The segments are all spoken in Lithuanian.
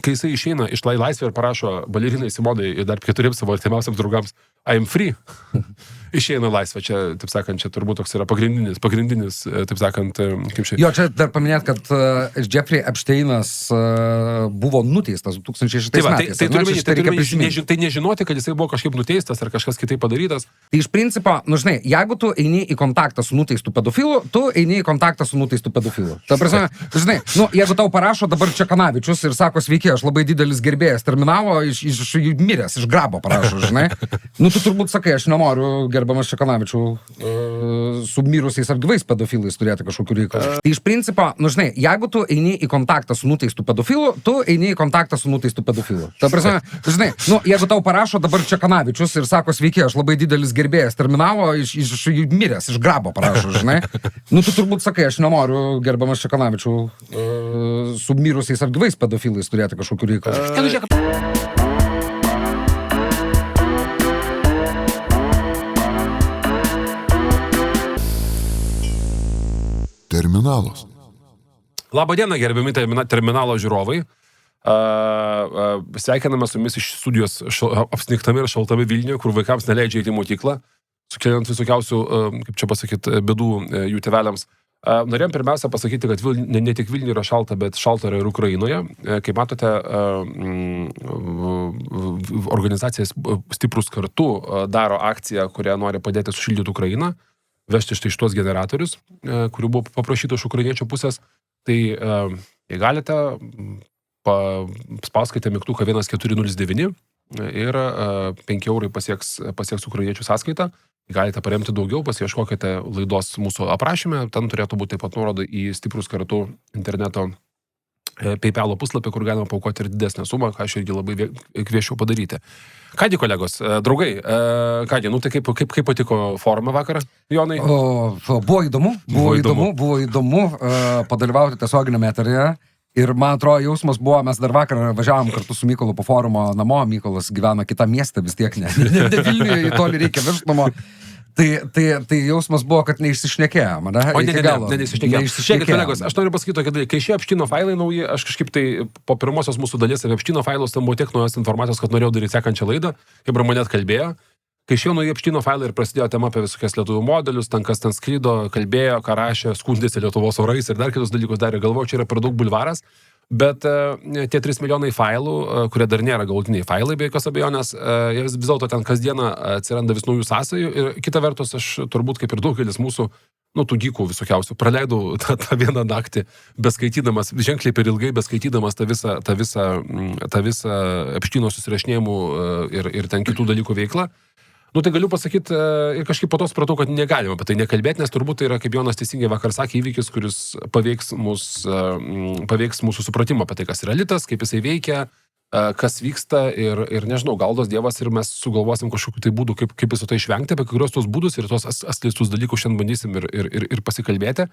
kai jisai išeina iš laisvę ir parašo balerinai Simonai ir dar 4 savo artimiausiams draugams I'm free, išeina laisvę. Čia, taip sakant, čia turbūt toks yra pagrindinis, taip sakant, kaip šiai. Jo, čia dar paminėt, kad Jeffrey Epsteinas buvo nuteistas 2006 metais. Tai nežinoti, kad jisai buvo kažkaip nuteistas ar kažkas kitaip padarytas. Tai iš principo, žinai, jeigu tu eini į kontaktą su nuteistu pedofilu, tu eini į kontaktą su nuteistu pedofilu. Ta prasme, žinai, jeigu tau parašo dabar Čekanavičius ir sako, sveiki, aš labai didelis gerbėjas terminalo, miręs, iš grabo parašo, žinai. Tu turbūt sakai, aš nenoriu, gerbiamas Čekanavičių, su mirusiais ar gyvais pedofilais turėti kažkokių reikalų. Tai iš principo, žinai, jeigu tu eini į kontaktą su nuteistu pedofilu, tu eini į kontaktą su nuteistu pedofilu. Ta prasme, žinai, jeigu tau parašo dabar Čekanavičius ir sako, sveiki, aš labai didelis gerbėjas terminalo, miręs, iš grabo parašo, žinai. Tu turbūt sakai, aš nenoriu, gerbiamas Čekanavičių, su mirusiais ar gyvais pedofilais turėti kažkokių reikalų. Terminalas. Labą dieną, gerbiami terminalo žiūrovai. Sveikiname su jumis iš studijos apsniktame ir šaltame Vilniuje, kur vaikams neleidžia įti į mokyklą, sukeliant visokiausių, kaip čia pasakyti, bėdų jų tėveliams. Norėjom pirmiausia pasakyti, kad ne tik Vilniuje yra šalta, bet šalta yra ir Ukrainoje. Kaip matote, organizacija Stiprūs kartu daro akciją, kurią nori padėti sušildyti Ukrainą, vežti štai šitos generatorius, kurių buvo paprašyta iš ukrainiečių pusės. Tai jei galite, spauskite mygtuką 1409 ir 5 eurai pasieks ukrainiečių sąskaitą. Galite paremti daugiau, pasiieškokite laidos mūsų aprašyme. Ten turėtų būti taip pat nuoroda į Stiprūs kartu interneto PayPal puslapį, kur galima paaukoti ir didesnę sumą, ką aš irgi labai kvieščiau padaryti. Kągi, kolegos, draugai, kągi, tai kaip patiko forma vakarą, Jonai? Buvo įdomu padalyvauti tiesioginėme eteryje. Ir man atrodo, jausmas buvo, mes dar vakar važiavom kartu su Mykolu po forumo namo, Mykolas gyvena kitą miestą vis tiek, ne Vilniuje, į toli reikia virštumo. Tai jausmas buvo, kad neišsišnekėjom, ne? O neišsišnekėjom. Šiek tiek, kolegos, aš noriu pasakyti tokį dalyką, kai šie Epšteino failai nauji, aš kažkaip tai po pirmosios mūsų dalies apie Epšteino failus ten buvo tiek naujos informacijos, kad norėjau daryti sekančią laidą, kaip Ramonė kalbėjo. Kai šie nauji Epšteino failai ir prasidėjo tema apie visokias lietuvių modelius, ten kas ten skrydo, kalbėjo, ką rašė, skundėsi Lietuvos orais ir dar kitus dalykus darė, galvoju, čia yra per daug bulvaras. Bet tie 3 milijonai failų, kurie dar nėra galutiniai failai, be jokios abejonės, vis dėlto ten kasdieną atsiranda vis naujų sąsajų. Ir kita vertus, aš turbūt kaip ir daugelis mūsų, tų gykų visokiausių, praleidau tą vieną naktį, beskaitydamas, ženkliai per ilgai beskaitydamas tą visą Epšteino susirašinėjimų ir ten kitų dalykų veiklą. Tai galiu pasakyti ir kažkaip po to supratau, kad negalima apie tai nekalbėti, nes turbūt tai yra, kaip Jonas teisingai vakar sakė, įvykis, kuris paveiks mūsų supratimą apie tai, kas yra litas, kaip jisai veikia, kas vyksta ir nežinau, gal duos Dievas ir mes sugalvosim kažkokių tai būdų, kaip viso tai išvengti, apie kurios tos būdus ir tos atskleistus dalykus šiandien bandysim ir pasikalbėti.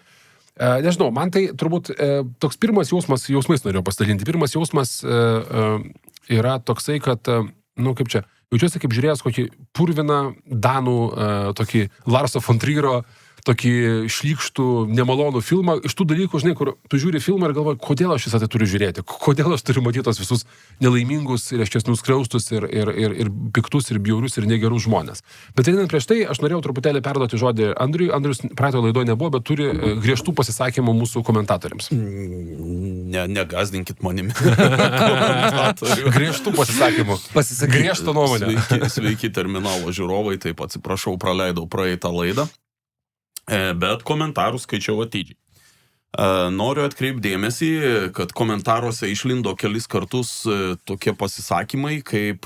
Nežinau, man tai turbūt toks pirmas jausmais norėjau pasidalinti. Pirmas jausmas yra toksai, kad, kaip čia, jaučiuosi kaip žiūrėjęs kokį purviną danų, tokį Larso von Trierio, tokį šlykštų, nemalonų filmą. Iš tų dalykų, žinai, kur tu žiūri filmą ir galvoji, kodėl aš visą tai turiu žiūrėti, kodėl aš turiu matyti tos visus nelaimingus ir nuskriaustus ir piktus ir bjaurius ir negerus žmonės. Bet einant prieš tai, aš norėjau truputėlį perduoti žodį Andriui. Andrius praeito laidoje nebuvo, bet turi griežtų pasisakymų mūsų komentatoriams. Negazdinkit manimi. Griežtų pasisakymų. Griežtą nuomonę. Sveiki terminalo žiūrovai, taip atsiprašau, praleidau praeitą laidą. Bet komentarų skaičiau atidžiai. Noriu atkreipdėmėsi, kad komentaruose išlindo kelis kartus tokie pasisakymai kaip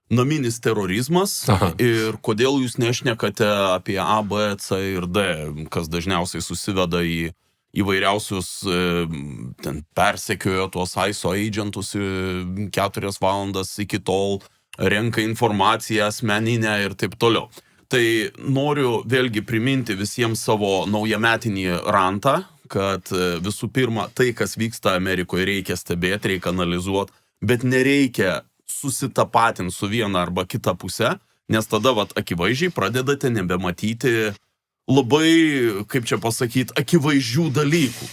naminis terorizmas. Aha. Ir kodėl jūs nešnekate apie A, B, C ir D, kas dažniausiai susiveda į įvairiausius, ten persekiojo tuos ISO agentus 4 valandas iki tol, renka informaciją asmeninę ir taip toliau. Tai noriu vėlgi priminti visiems savo naujametinį rantą, kad visų pirma, tai, kas vyksta Amerikoje, reikia stebėti, reikia analizuoti, bet nereikia susitapatinti su viena arba kita puse, nes tada akivaizdžiai pradedate nebematyti labai, kaip čia pasakyti, akivaizdžių dalykų.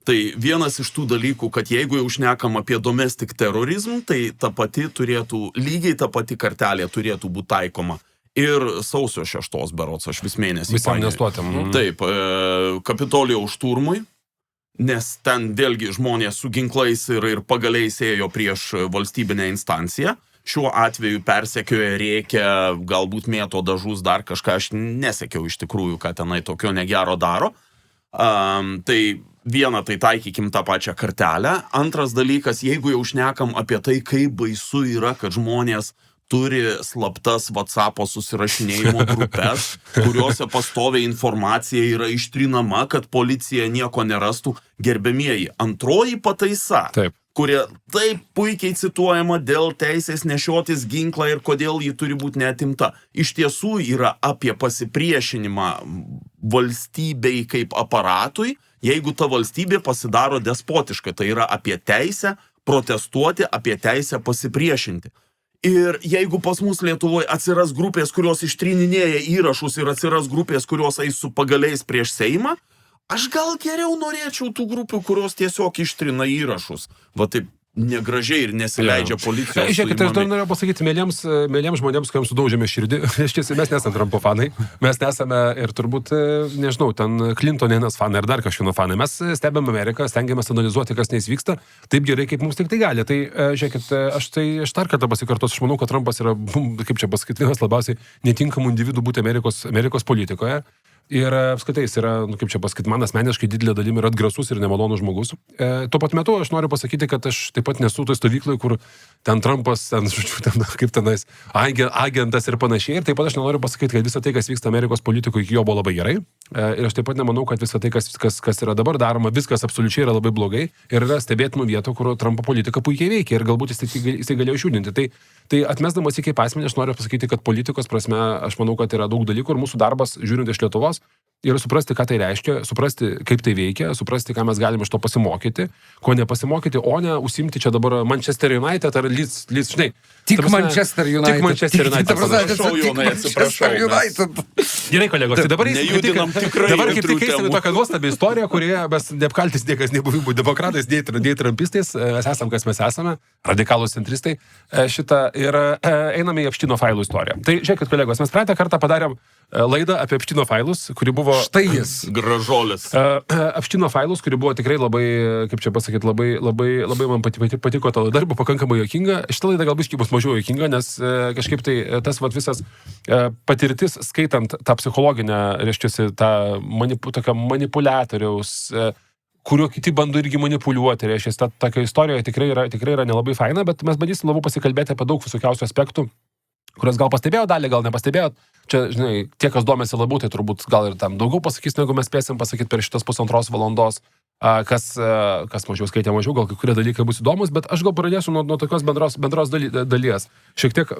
Tai vienas iš tų dalykų, kad jeigu jau šnekam apie domestic terrorism, tai lygiai ta pati kartelė turėtų būti taikoma. Ir sausio 6 berods, aš vis mėnesį. Visam nestuotėm. Taip, Kapitolijaus šturmui, nes ten vėlgi žmonės su ginklais ir pagaliais ėjo prieš valstybinę instanciją. Šiuo atveju persekioja, rėkia, galbūt mėto dažus, dar kažką, aš nesekiau iš tikrųjų, ką tenai tokio negero daro. Tai viena, tai taikykim tą pačią kartelę. Antras dalykas, jeigu jau šnekam apie tai, kaip baisu yra, kad žmonės turi slaptas WhatsApp'o susirašinėjimo grupės, kuriuose pastoviai informacija yra ištrinama, kad policija nieko nerastų. Gerbiamieji, antroji pataisa, kurie taip puikiai cituojama dėl teisės nešiotis ginklą ir kodėl ji turi būti neatimta, iš tiesų yra apie pasipriešinimą valstybei kaip aparatui, jeigu ta valstybė pasidaro despotiška. Tai yra apie teisę protestuoti, apie teisę pasipriešinti. Ir jeigu pas mus Lietuvoje atsiras grupės, kurios ištryninėja įrašus ir atsiras grupės, kurios eis su pagaliais prieš Seimą, aš gal geriau norėčiau tų grupių, kurios tiesiog ištrina įrašus. Va taip negražiai ir nesileidžia policijos. Žiūrėkit, aš dar norėjau pasakyti, mėlyms žmonėms, kuriams sudaužėme širdį, mes nesame Trumpo fanai, mes nesame ir turbūt, nežinau, ten Clintonienas fanai ir dar kažkieno fanai. Mes stebėm Ameriką, stengiamės analizuoti, kas neis vyksta, taip gerai, kaip mums tik tai gali. Tai, žiūrėkit, aš dar kartą pasikartosiu, aš manau, kad Trumpas yra, kaip čia pasakyti, vienas labiausiai netinkamų individų būti Amerikos politikoje. Ir apskritai jis yra, kaip čia pasakyti, man asmeniškai didelė dalimi yra atgrasus ir nemalonus žmogus. Tuo pat metu aš noriu pasakyti, kad aš taip pat nesu toj stovyklai, kur ten Trumpas, kaip tenais, agentas ir panašiai. Ir taip pat aš nenoriu pasakyti, kad visą tai, kas vyksta Amerikos politikoje, iki jo buvo labai gerai. Ir aš taip pat nemanau, kad visą tai, kas yra dabar daroma, viskas absoliučiai yra labai blogai. Ir yra stebėtinų vietų, kur Trumpo politika puikiai veikia ir galbūt jis galėjo išjudinti. Tai atmesdamas į kaip asmenį, aš noriu pasakyti, kad politikos prasme, aš manau, kad yra daug dalykų ir mūsų darbas, žiūrint iš Lietuvos, yra suprasti, ką tai reiškia, suprasti, kaip tai veikia, suprasti, ką mes galime iš to pasimokyti, ko nepasimokyti, o ne užsimti čia dabar Manchester United ar Leeds, žinai. Tik Manchester United. Tik Manchester United. Manchester United. Gerai, kolegos, tai dabar nejudinam tikrai. Dabar kaip tik keisime tokią nuostabią istoriją, kurioje mes neapkaltis niekas nebuvimų demokratais, nei trumpistais, mes esam, kas mes esame, radikalūs centristai, ir einame į Epšteino failų istoriją. Tai žiūrėkit, kolegos, mes praeitą kartą padarėm laidą apie Epšteino failus, kuri buvo... Štai jis. Gražuolis. Epšteino failus, kuri buvo tikrai labai, kaip čia pasakyti, labai man patiko ta laida, buvo pakankamai juokinga. Šitą laidą galbūt bus mažiau juokinga, nes kažkaip tai tas visas patirtis, skaitant tą psichologinę, reiškia, tokią manipuliatoriaus, kurio kiti bando irgi manipuliuoti, reiškia, tokia istorija tikrai yra nelabai faina, bet mes bandysim labiau pasikalbėti apie daug visokiausių aspektų, kurias gal pastebėjo dalį, gal nepastebėjo. Čia, žinai, tie, kas domėsi labiau, tai turbūt gal ir tam daugiau pasakys, negu mes spėsim pasakyti per šitas 1,5 valandos. Kas mažiau skaitė mažiau, gal kai kurie dalykai bus įdomus, bet aš gal pradėsiu nuo tokios bendros dalies. Šiek tiek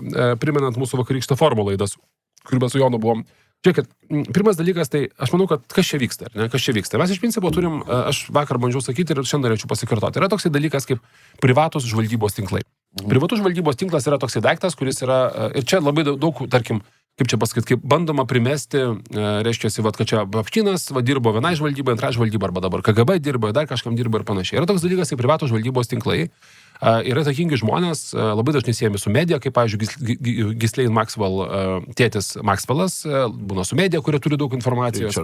primenant mūsų vakarykštę forumo laidas, kur mes su Jonu buvom. Žiūrėkit, pirmas dalykas, tai aš manau, kad kas čia vyksta, ne? Kas čia vyksta. Mes iš principo turim, aš vakar bandžiau sakyti ir šiandien norėčiau pasikartoti. Yra toksai dalykas kaip privatus žvalgybos tinklai. Privatus žvalgybos tinklas yra toksai daiktas, kuris yra, ir čia labai daug, tarkim, kaip čia pasakyti, kaip bandoma primesti, reiškia, kad čia Epšteinas dirbo vienai žvalgybai, antrai žvalgybai, arba dabar KGB dirbo, dar kažkam dirbo ir panašiai. Yra toks dalykas kaip privatus žvalgybos tinklai. Yra takingi žmonės, labai dažnai siejami su medija, kaip, pavyzdžiui, Ghislaine Maxwell, tėtis Maxwellas, būna su medija, kurie turi daug informacijos.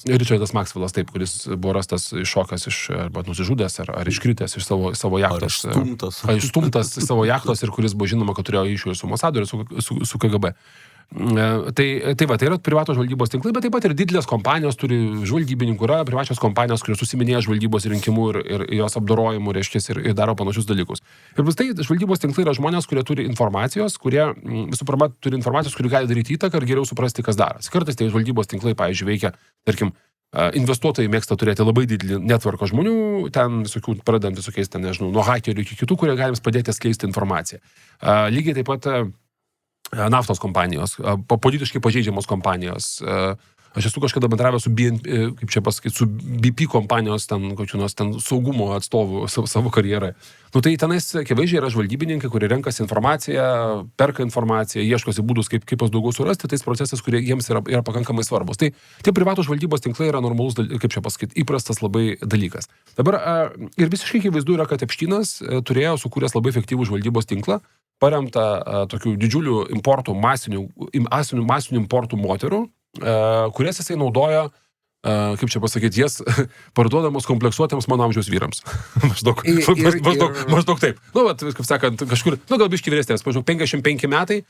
Richardas Maxwellas, taip, kuris buvo rastas iššokęs arba nusižudęs, ar iškritęs iš savo jachtos. Išstumtas iš savo jachtos ir kuris buvo žinoma, kad turėjo ryšių su Mossadu ir su KGB. Tai yra privatos žvalgybos tinklai, bet taip pat ir didelės kompanijos turi žvalgybininkų, yra privačios kompanijos, kurios susiminėja žvalgybos rinkimų ir jos apdorojimų, reiškia, ir daro panašius dalykus. Ir vis tai žvalgybos tinklai yra žmonės, kurie turi informacijos, kurie visų pirma turi informacijos, kuri gali daryti įtaką ir geriau suprasti, kas darosi. Kartais tai žvalgybos tinklai, pavyzdžiui, veikia, tarkim, investuotojai mėgsta turėti labai didelį netvarką žmonių, ten visokių, pradedant visokiais, ten, nežinau, nuo hakerių iki kitų, kurie gali padėti skleisti informaciją. Lygiai taip pat naftos kompanijos, politiškai pažeidžiamos kompanijos, Aš esu kažkada bendravęs su kaip čia pasakyti, su BP kompanijos ten, kokios ten saugumo atstovų savo karjerai. Nu tai tenais, akivaizdžiai, yra žvalgybininkai, kurie renkasi informaciją, perka informaciją, ieškosi būdus, kaip pas daugiau surasti, tais procesas, kurie jiems yra pakankamai svarbus. Tai tie privatų žvalgybos tinklai yra normalus, kaip čia pasakyti, įprastas labai dalykas. Dabar ir visiškai akivaizdu yra, kad Epšteinas turėjo sukūręs labai efektyvų žvalgybos tinklą, paremtą tokių didžiulių importų, masinių importų moterų, kurias jisai naudojo, kaip čia pasakyti, jas parduodamos kompleksuotėms mano amžiaus vyrams. maždaug taip. Nu, vat, kaip sakant, kažkur, gal biški vyresnės, maždaug 55 metai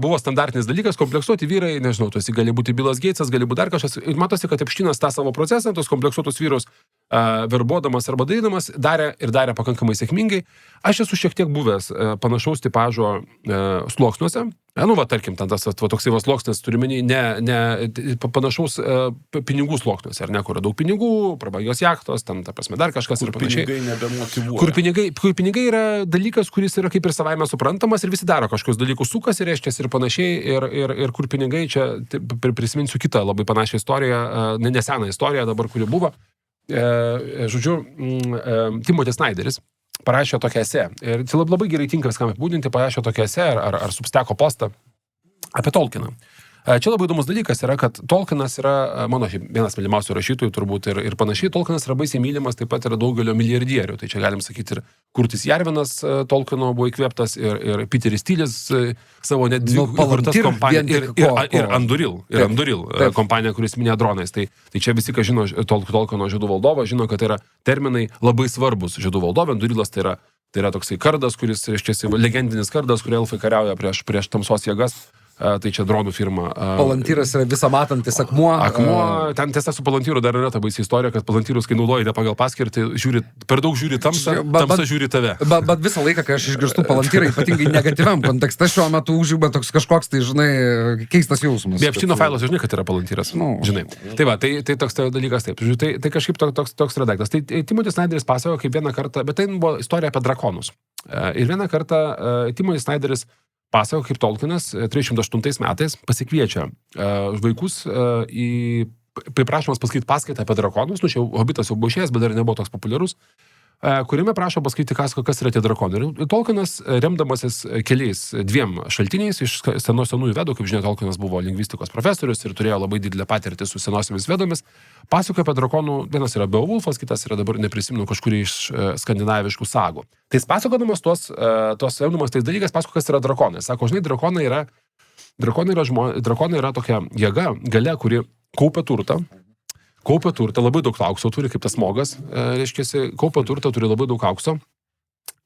buvo standartinis dalykas, kompleksuoti vyrai, nežinau, tu esi gali būti Bilas Geitsas, gali būti dar kažkas. Ir matosi, kad Epšteinas tą savo procesą, tos kompleksuotus vyrus verbuodamas arba darydamas, darė pakankamai sėkmingai. Aš esu šiek tiek buvęs panašaus tipažo sluoksniuose. Nu, va, tarkim, ten tas toksai sluoksnis turiuomenį, ne panašaus pinigų sluoksniuose, ar ne, kur yra daug pinigų, prabangios jachtos, ten, ta prasme, dar kažkas ir panašiai. Pinigai nebemotyvuoja. Kur pinigai yra dalykas, kuris yra kaip ir savaime suprantamas ir visi daro kažkokius dalykus, sukasi, reiškiasi ir panašiai, ir kur pinigai, čia prisiminsiu kitą labai panašią istoriją, neseną istoriją dabar, kuri buvo. Žodžiu, Timothy Snyderis parašė tokią esė. Ir tai labai gerai tinka viskam apibūdinti, parašė tokią esė ar Substacko postą apie Tolkieną. Čia labai įdomus dalykas yra, kad Tolkienas yra mano vienas mylimiausių rašytojų turbūt ir panašiai. Tolkienas yra baisiai mylimas, taip pat yra daugelio milijardierių. Tai čia galim sakyti ir Kurtis Jarvinas Tolkieno buvo įkvėptas ir Peteris Tylis savo net dvi įkurtas kompaniją ir Anduril kompanija, kuris minėjo dronais. Tai čia visi, kas žino Tolkieno žiedų valdovą, žino, kad tai yra terminai labai svarbus žiedų valdovė. Andurilas tai yra toksai kardas, kuris, reiškia, legendinis kardas, kurį elfai kariauja prieš tamsos jėgas. Tai čia dronų firma. Palantyras yra visą matantis akmuo. Ten tiesa su Palantyru dar yra ta baisi istorija, kad Palantyrus, kai naudoji ne pagal paskirtį, per daug žiūri tamsą, tamsa žiūri tave. Bet visą laiką, kai aš išgirstu Palantyrą, ypatingai negatyviam kontekste, šiuo metu užžiba toks kažkoks, tai, žinai, keistas jausmas. Epšteino failas, žinai, kad yra Palantyras. Žinai. Tai va, tai toks dalykas taip. Tai kažkaip toks redaktas. Tai Timothy Snyderis pasakojo kaip vieną kartą, bet tai buvo istorija apie drakonus. Ir vieną kartą Timothy Snyderis pasako, kaip Tolkienas 308 metais pasikviečia vaikus priprašomas paskaityti paskaitą apie drakonus, nu čia Hobbitas jau buvo išėjęs, bet dar nebuvo toks populiarus, kuriame prašo paskaityti, kas yra tie drakonai. Ir Tolkienas, remdamasis dviem šaltiniais iš senųjų vedų, kaip žinia, Tolkienas buvo lingvistikos profesorius ir turėjo labai didelę patirtį su senosiamis vedomis, pasakoja apie drakonų, vienas yra Beowulfas, kitas yra dabar neprisimenu kažkurį iš skandinaviškų sagų. Tai pasakodamas tos remdamas tais dalykas, pasakoja, kas yra drakonai. Sako, žinai, drakonai yra tokia jėga, galia, kuri kaupia turtą, labai daug aukso turi, kaip tas smogas, reiškia, kaupia turtą, turi labai daug aukso.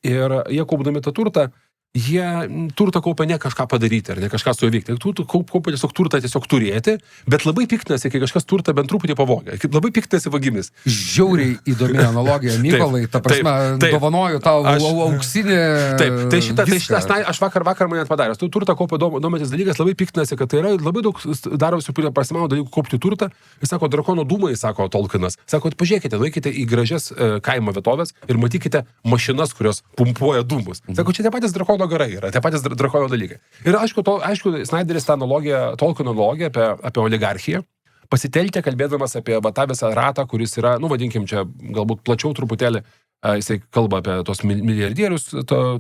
Ir jie kaupdami tą turtą, jie turtą kaupia ne kažką padaryti ar ne kažką su juo veikti. Kaupia tiesiog turtą tiesiog turėti, bet labai piktinasi, kai kažkas turtą bent truputį pavogia. Labai piktinasi vagimis. Žiauriai įdomi analogija, Mykolai. Ta prasme, dovanoju tau auksinį... Taip, aš vakar man net padaręs. Tu turtą kaupia domantis dalykas, labai piktinasi, kad tai yra labai daug daro visų prasimano dalykų kaupti turtą. Jis sako, drakono dūmai, sako Tolkienas. Sako, pažiūrėkite, laikite į gražias kaimo vietovės ir matykite mašinas, kurios pumpuoja dūmus. Sako, čia tie patys drakono garai yra, tie patys drakono dalykai. Ir aišku, Snyderis tą analogiją, Tolkieno analogiją apie oligarchiją pasitelkė, kalbėdamas apie tą visą ratą, kuris yra, vadinkim čia, galbūt plačiau truputėlį, jisai kalba apie tos milijardierius,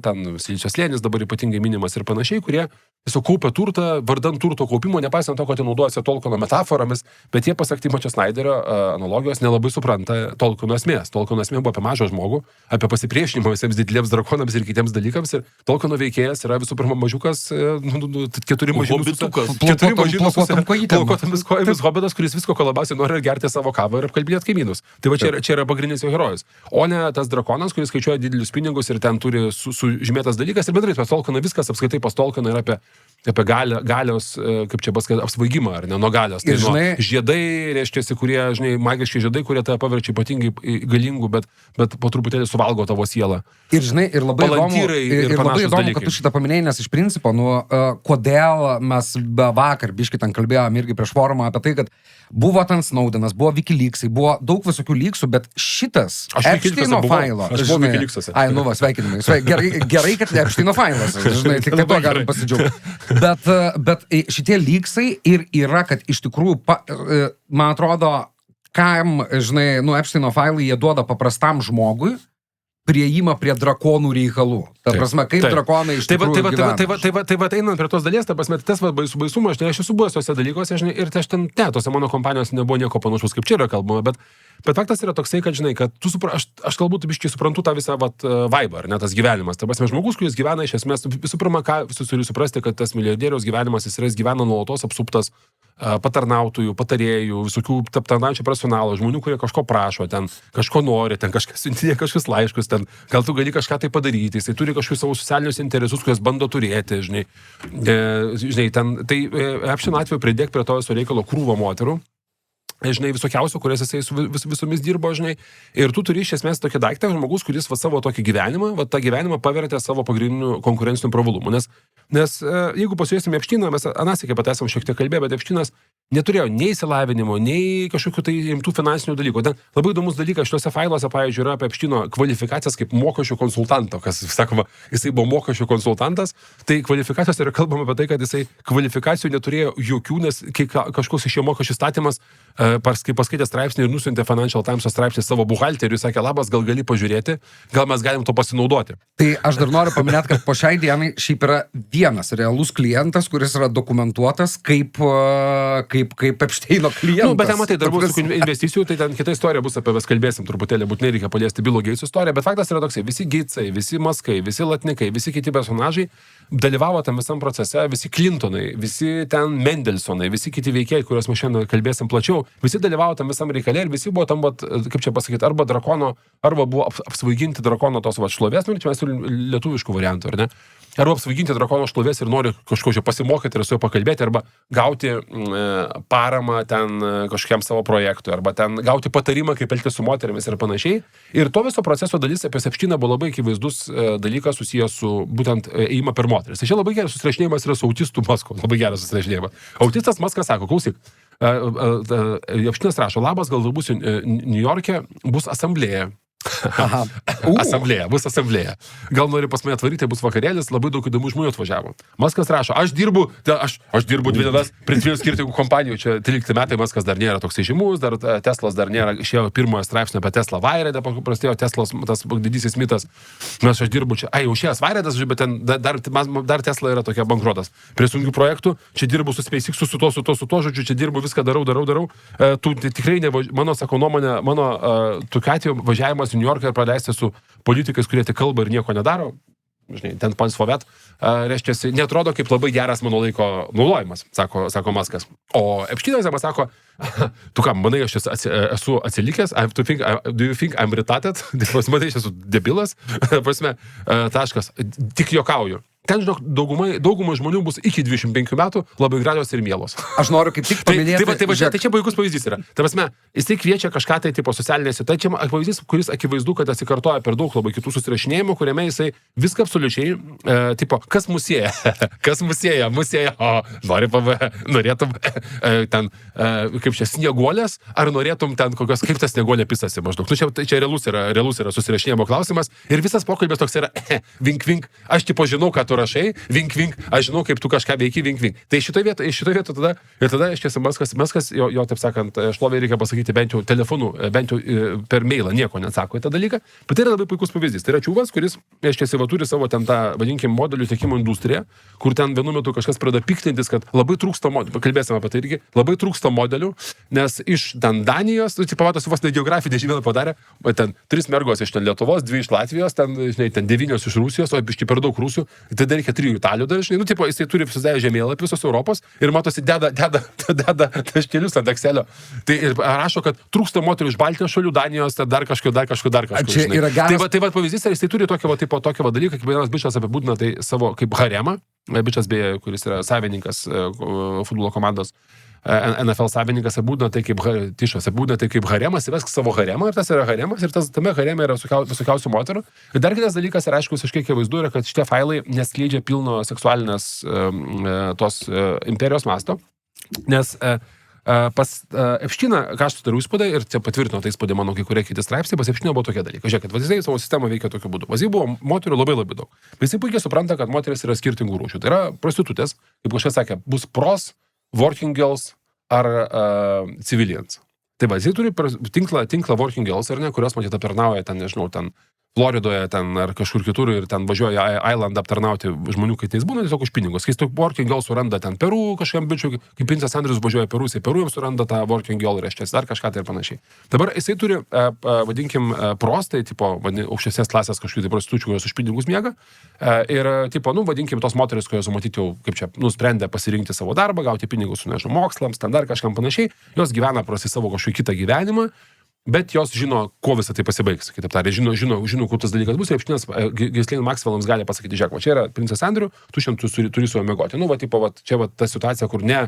ten Silicio slėnis dabar ypatingai minimas ir panašiai, kurie tiesiog kaupia turtą, vardan turto kaupimo, nepaisant to, kad jie naudojasi Tolkieno metaforomis, bet jie, pasak Timočio Snyderio analogijos, nelabai supranta Tolkieno esmės. Tolkieno esmė buvo apie mažą žmogų, apie pasipriešinimą visiems dideliems drakonams ir kitiems dalykams, ir Tolkieno veikėjas yra visų pirma mažiukas, 4 mažynukus, plaukotomis kojomis hobitas, kuris visko ko labiausiai nori gerti savo kavą ir apkalbinėti kaimynus. Tai va čia yra pagrindinis jo herojus. O ne tas drakonas, kuris skaičiuoja didelius pinigus ir ten turi sužymėtas dalykas. Ir bendrai pas Tolkieną viskas apskaitai pas Tolkieną yra apie galios, kaip čia pasakyti, apsvaigimą, ar ne, nuo galios. Tai žinai, žiedai, reiškia, kurie, žinai, magiški žiedai, kurie tave paverčia ypatingai galingų, bet po truputėlį suvalgo tavo sielą. Ir žinai, ir labai įdomu, kad tu šitą paminėjai, nes iš principo, kodėl mes vakar biškį ten kalbėjom irgi prieš forumą apie tai, kad buvo ten Snowdenas, buvo Wikileaksai, buvo daug visokių lyksų, bet šitas Epšteino failo. Aš buvau Wikileaksuose. Sveikinimai. Gerai, kad Epšteino failas. Žinai, tik to galim pasidžiaugti. Bet šitie lygsai ir yra, kad iš tikrųjų, man atrodo, kam, žinai, Epsteino failai jie duoda paprastam žmogui prieimą prie drakonų reikalų. Ta prasme, kaip drakonai iš tikrųjų gyvena. Tai va, einant prie tos dalies, ta prasme, tas baisumas, aš esu buvęs tose dalykuose, žinai, ir aš ten, tose mano kompanijos nebuvo nieko panašaus, kaip čia yra kalbama, bet faktas yra toksai, kad, žinai, kad aš galbūt biškai suprantu tą visą vibe, ar ne, tas gyvenimas. Ta prasme, žmogus, kuris gyvena iš esmės, visų pirma, ką visus turi suprasti, kad tas milijardieriaus gyvenimas, jis gyvena nuolatos apsuptas patarnautojų, patarėjų, visokių aptarnaujančių personalo, žmonių, kurie kažko prašo, ten kažko nori, ten kažkas siuntinė kažkas laiškus, ten gal tu gali kažką tai padaryti, jisai turi kažkokius savo socialinius interesus, kuriuos bando turėti, žinai. Ten, tai Epsteino atveju pridėk prie to viso reikalo krūvą moterų, žinai, visokiausių, kurias jisai su visomis dirbo, žinai, ir tu turi iš esmės tokį daiktą žmogus, kuris savo tokį gyvenimą, tą gyvenimą pavertė savo pagrindiniu konkurenciniu privalumu, nes jeigu pasižiūrėsime Epsteiną, mes anąsyk apie tai esam šiek tiek kalbėję, bet Epsteinas neturėjo nei išsilavinimo, nei kažkokių tai rimtų finansinių dalykų. Ten labai įdomus dalykas šituose failuose, pavyzdžiui, yra apie Epsteino kvalifikacijas kaip mokesčių konsultanto, kas, sakoma, jisai buvo mokesčių konsultantas, tai kvalifikacijos yra kalbama apie tai, kad jisai kvalifikacijų neturėjo jokių, nes kažkoks iš jo mokesčių statymas, kai paskaitė straipsnį ir nusintė Financial Times straipsnį savo buhalteriui, sakė, labas, gal gali pažiūrėti, gal mes galim to pasinaudoti. Tai aš dar noriu paminėti, kad po šiai dienai šiaip yra vienas realus klientas, kuris yra dokumentuotas kaip Epsteino klientas. Bet ten matai, dar bus investicijų, tai ten kita istorija bus, apie vis kalbėsim truputėlį, būtinai reikia paliesti Bilo Geitso istoriją, bet faktas yra toksai, visi Geitsai, visi Maskai, visi Latnikai, visi kiti personažai dalyvavo tam visam procese, visi Clintonai, visi ten Mendelsonai, visi kiti veikėjai, kuriuos mes šiandien kalbėsim plačiau, visi dalyvavo tam visam reikale ir visi buvo tam, kaip čia pasakyti, arba drakono, arba buvo apsvaiginti drakono tos šlovės, čia mes turim lietuviškų variantų, ar ne? Arba apsvaiginti drakono šlovės ir nori kažko čia pasimokyti ir su juo pakalbėti, arba gauti paramą ten kažkokiam savo projektui, arba ten gauti patarimą, kaip elgtis su moterimis ir panašiai. Ir to viso proceso dalis apie Epsteiną buvo labai akivaizdus dalykas susijęs su būtent ėjimą per moteris. Tai čia labai geras susirašinėjimas yra su autistu Masku, labai geras susirašinėjimas. Autistas Maskas sako, klausyk, Epsteinas rašo, labas, gal būsiu Niujorke, bus asamblėja. Bus asamblėja. Gal nori pas mane atvaryti, bus vakarėlis, labai daug įdomų žmonių atvažiavo. Maskas rašo, aš dirbu 2 dienas prie 2 skirtingų kompanijų, čia 13 metai Maskas dar nėra toksai žymus, dar Teslas dar nėra, išėjo pirmojo straipsnio apie Tesla Vairedą, prasidėjo Teslos tas didysis mitas, nes aš dirbu čia, jau šias Vairedas, bet ten dar Tesla yra tokia bankrotas. Prie sunkių projektų, čia dirbu su SpaceX, su to, žodžiu, čia dirbu, viską darau. Tu tikrai, mano, sako nuomonė, tokiu atveju važiavimas New Yorką ir praleisti su politikais, kurie tik kalba ir nieko nedaro, žinai, ten pansvovet, reiškia, netrodo kaip labai geras mano laiko naudojimas, sako Maskas. O Epsteinas jam sako, tu ką, manai, aš esu atsilikęs, do you think I'm retarded? Manai, aš esu debilas, taškas, tik juokauju. Ten, žinok, daugumai žmonių bus iki 25 metų labai gražios ir mielos. Aš noriu kaip tik paminėti... Tai čia puikus pavyzdys yra. Tai prasme, jisai kviečia kažką tai tipo socialinėse. Tai čia pavyzdys, kuris akivaizdu, kad atsikartoja per daug labai kitų susirašinėjimų, kuriame jisai viską absoliučiai, tipo, kas mus sieja? Kas mus sieja? Norėtum ten, kaip čia, snieguolės, ar norėtum ten kokios, kaip tas snieguolė pisasi maždaug. Nu, čia realus yra susirašinėjimo klausimas. Ir visas pokalbis toks yra, vink, vink, aš tipo žinau, ką tu rašai, vink, vink, aš žinau, kaip tu kažką veiki, vink, vink. Tai šitoje vietoje tada iškėsi Maskas, jo, taip sakant, šlovė reikia pasakyti bent jau telefonu, bent jau per mailą, nieko neatsako į tą dalyką. Bet tai yra labai puikus pavyzdys. Tai yra čiūvas, kuris, iškėsi, turi savo ten tą, vadinkim, modelių tiekimo industriją, kur ten vienu metu kažkas pradeda piktintis, kad labai trūksta modelių, pakalbėsime apie tai irgi, labai trūksta modelių, nes iš ten Danijos, tu pamatos, vos ne geografinį žemėlą padarė, ten 3 mergos iš ten Lietuvos, 2 iš Latvijos, ten 9 iš Rusijos, o biškai per daug Rusų. Tai dar reikia 3 Italijų dar, žinai, jisai turi susidėję žemėlapį visos Europos ir matosi, deda taškelius ant Excelio. Tai ir rašo, kad trūksta moterų iš Baltijos šalių, Danijos, dar kažko. Čia yra geras. Tai pavyzdys, jisai turi tokį dalyką, kaip vienas bičas apibūdina tai savo kaip haremą, bičas beje, kuris yra savininkas futbolo komandos. NFL savininkas apibūdina tai kaip haremas, įvesk savo haremą ir tas yra haremas ir tame hareme yra visokiausių moterų. Ir dar kitas dalykas yra, aišku, visiškai akivaizdu yra, kad šitie failai neskleidžia pilno seksualinės tos imperijos masto, nes Pas Epšteiną, ką aš turiu įspūdą, ir čia patvirtino tai įspūdį mano kai kurie kiti straipsniai, pas Epšteiną buvo tokie dalykai. Žiūrėkit, jisai savo sistemą veikia tokiu būdu. Jisai buvo moterų labai daug. Bet jisai puikiai supranta, kad moteris yra skirtingų rūšių. Tai yra prostitutės, kaip kažkas sakė, bus pros, working girls ar civilians. Tai va, jisai turi tinklą working girls, ar ne, kurios matyt aptarnauja ten, nežinau, ten Floridoje ten ar kažkur kitur ir ten važiuoja Island aptarnauti žmonių, kai tais būna tiesiog už pinigus. Kai working girl suranda ten Peru kažkam bičiui, kai princas Andrius važiuoja Peru, jisai Peru jiems suranda tą working girl reiškia, dar kažką tai ir panašiai. Dabar jisai turi, vadinkim, prostai, tipo, aukštesnės klasės kažkokių tai prostitučių, kurios už pinigus miega. Ir, tipo, vadinkim, tos moteris, kurios matyti jau, kaip čia, nusprendė pasirinkti savo darbą, gauti pinigus, nežinau, mokslams, ten dar kažkam panašiai, jos gyvena prastai savo kažkokį kitą gyvenimą. Bet jos žino, kuo visą tai pasibaigs. Kitaip tariant, žino, kur tas dalykas bus. Ir Epšteinas Ghislaine Maxwell'ams gali pasakyti, žiūrėk, va čia yra princas Andriu, tu šiandien turi su juo miegoti. Nu, va, tipo, va, čia va ta situacija, kur ne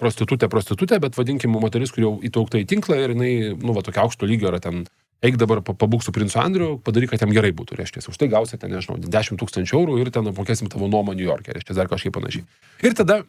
prostitutė, bet vadinkim moteris, kur jau įtraukta į tinklą ir jinai, nu, va, tokia aukšto lygio yra ten. Eik dabar pabūk su princu Andriu, padaryk, kad jam gerai būtų, reiškia. Už tai gausi ten, nežinau, 10 000 eurų ir ten apmokėsim tavo nuomą New York'e, reiškia, dar kažkaip panašiai. Ir tada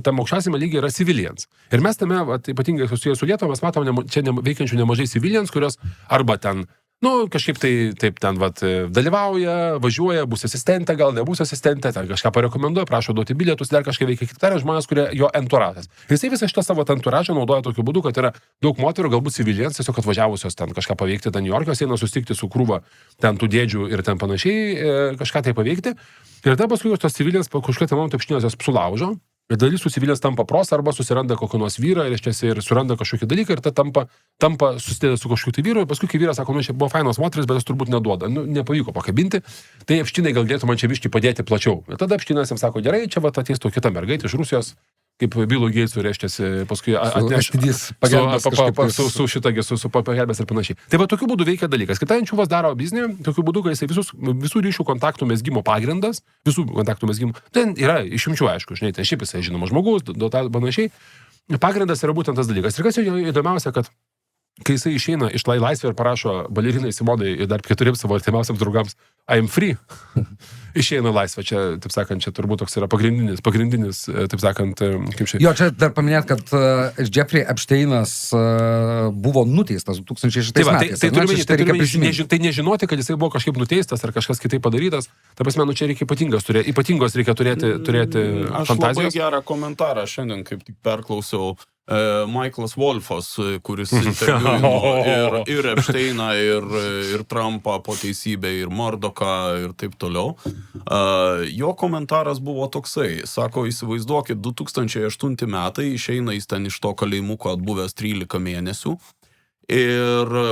tam aukščiausiame lygiai yra civilians. Ir mes tame, ypatingai susijęs su Lietuva, mes matom čia veikiančių nemažai civilians, kurios arba ten, nu, kažkaip tai taip ten, vat, dalyvauja, važiuoja, bus asistentė, gal nebus asistentė, ten kažką parekomenduoja, prašo duoti bilietus, dar kažką veikia kitaip tariant, žmonės, kurie jo entouražas. Ir jisai visą šitą savo entouražą naudoja tokiu būdu, kad yra daug moterų, galbūt civilians, tiesiog atvažiavusios ten kažką paveikti, ten New York'e, eina susitikti su krūva ten tų dėdžių ir ten panašiai, kažką tai paveikti. Ir tada paskui tos civilians kažkokia tam Epšteinas jos sulaužo. Ir dalis su civilians tampa pros arba susiranda kokį nors vyrą ir suranda kažkokį dalyką ir ta tampa susideda su kažkokiu tai vyru ir paskui kai vyras sako, nu čia buvo fainos moteris, bet jis turbūt neduoda, nu nepavyko pakabinti, tai Epšteinai gal galėtų man čia biškį padėti plačiau. Ir tada Epšteinas jam sako, gerai, čia va ateis to kita mergaitė iš Rusijos, kaip Billu Gates'u reiškiasi, paskui atneš su šitagi, su pagelbės ir panašiai. Tai va tokiu būdu veikia dalykas. Kita Ančiuvas daro biznį, tokiu būdu, kai jisai visų ryšių kontaktų mezgimo pagrindas, ten yra išimčių, aišku, žinai, ten šiaip jisai žinomas žmogus, panašiai. Pagrindas yra būtent tas dalykas. Ir kas įdomiausia, kad kai jisai išeina iš laisvę ir parašo balerinai Simonai ir dar 4 savo artimiausiams draugams I am free, išeina laisvę. Čia, taip sakant, čia turbūt toks yra pagrindinis, taip sakant, kaip šiai. Jo, čia dar paminėt, kad Jeffrey Epšteinas buvo nuteistas 2006 metais. Tai nežinoti, kad jisai buvo kažkaip nuteistas ar kažkas kitaip padarytas, ta prasme, nu čia reikia ypatingos reikia turėti aš fantazijos. Aš labai gerą komentarą šiandien kaip tik perklausiau. Michaelas Wolfas, kuris interviuino ir Epšteiną, ir Trumpą po teisybę, ir Murdochą, ir taip toliau. Jo komentaras buvo toksai. Sako, įsivaizduokit, 2008 metai, išeina jis ten iš to kalėjimuko atbuvęs 13 mėnesių.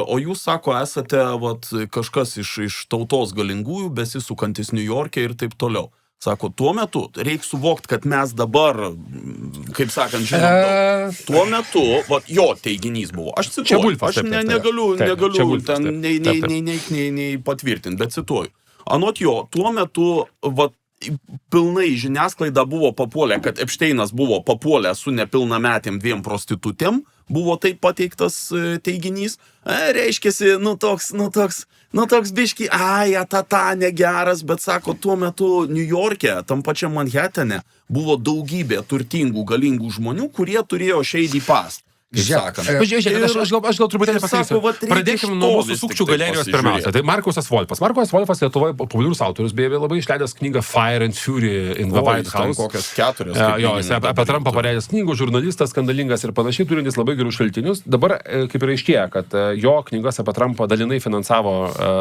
O jūs, sako, esate vat, kažkas iš tautos galingųjų, besisukantis New York'e ir taip toliau. Sako, tuo metu reikia suvokti, kad mes dabar, kaip sakant, žinom, tuo metu, vat, jo teiginys buvo. Aš cituoju, aš negaliu ten nei patvirtinti, bet cituoju. Anot jo, tuo metu, vat, pilnai žiniasklaida buvo papuolę, kad Epšteinas buvo papuolę su nepilnametėm 2 prostitutėm, buvo taip pateiktas teiginys, reiškiasi, nu toks biški, negeras, bet sako, tuo metu New York'e, tam pačiam Manhattane, buvo daugybė turtingų, galingų žmonių, kurie turėjo shady past. Aš gal truputėlį pasakysiu. Pradėkime nuo mūsų sukčių galerijos pirmiausia. Tai Markusas Wolfas. Markusas Wolfas Lietuvoje populiarus autorius, beje, labai išleidęs knygą Fire and Fury in the White House. Kokias 4. Jo, jis apie Trumpą pareidęs knygų, žurnalistas, skandalingas ir panašiai, turintis labai gerus šaltinius. Dabar kaip ir aiškėja, kad jo knygas apie Trumpą dalinai finansavo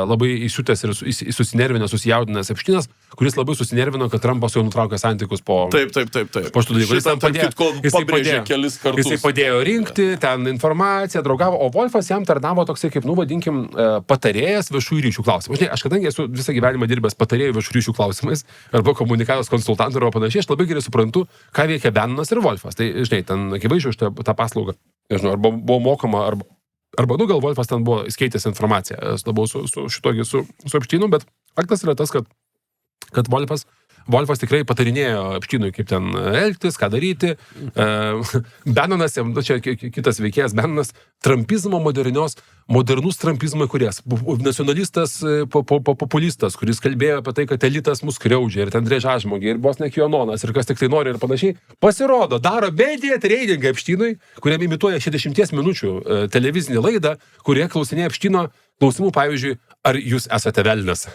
labai įsiutęs ir susinervinęs, susijaudinęs Epšteinas, kuris labai susinervino, kad Trumpas jau nutraukė santykius po... Taip. Po šitų dalykų. Jisai padėjo rinkti ten informaciją, draugavo, o Wolfas jam tarnavo toksai, kaip, vadinkim, patarėjas viešųjų ryšių klausimais. Žinai, aš kadangi esu visą gyvenimą dirbęs patarėjų viešųjų ryšių klausimais arba komunikacijos konsultantų arba panašiai, aš labai gerai suprantu, ką veikia Bannonas ir Wolfas. Tai, žinai, ten akivaizdžiai už tą paslaugą, nežinau, arba buvo mokama, arba gal Wolfas ten buvo skaitęs informaciją, labiau su Epšteinu, bet faktas yra tas, kad Wolfas Wolfas tikrai patarinėjo Epštynui, kaip ten elgtis, ką daryti. Bannonas, čia kitas veikėjas, Bannonas, trumpizmo modernus trumpizmo įkūrėjas, nacionalistas, populistas, kuris kalbėjo apie tai, kad elitas mus skriaudžia ir ten drėžažmogė, ir vos ne Kiononas, ir kas tik tai nori ir panašiai. Pasirodo, daro media tradingą Epštynui, kuriam imituoja 60 minučių televizinį laidą, kurie klausinėja Epštyno klausimų, pavyzdžiui, ar jūs esate velnas.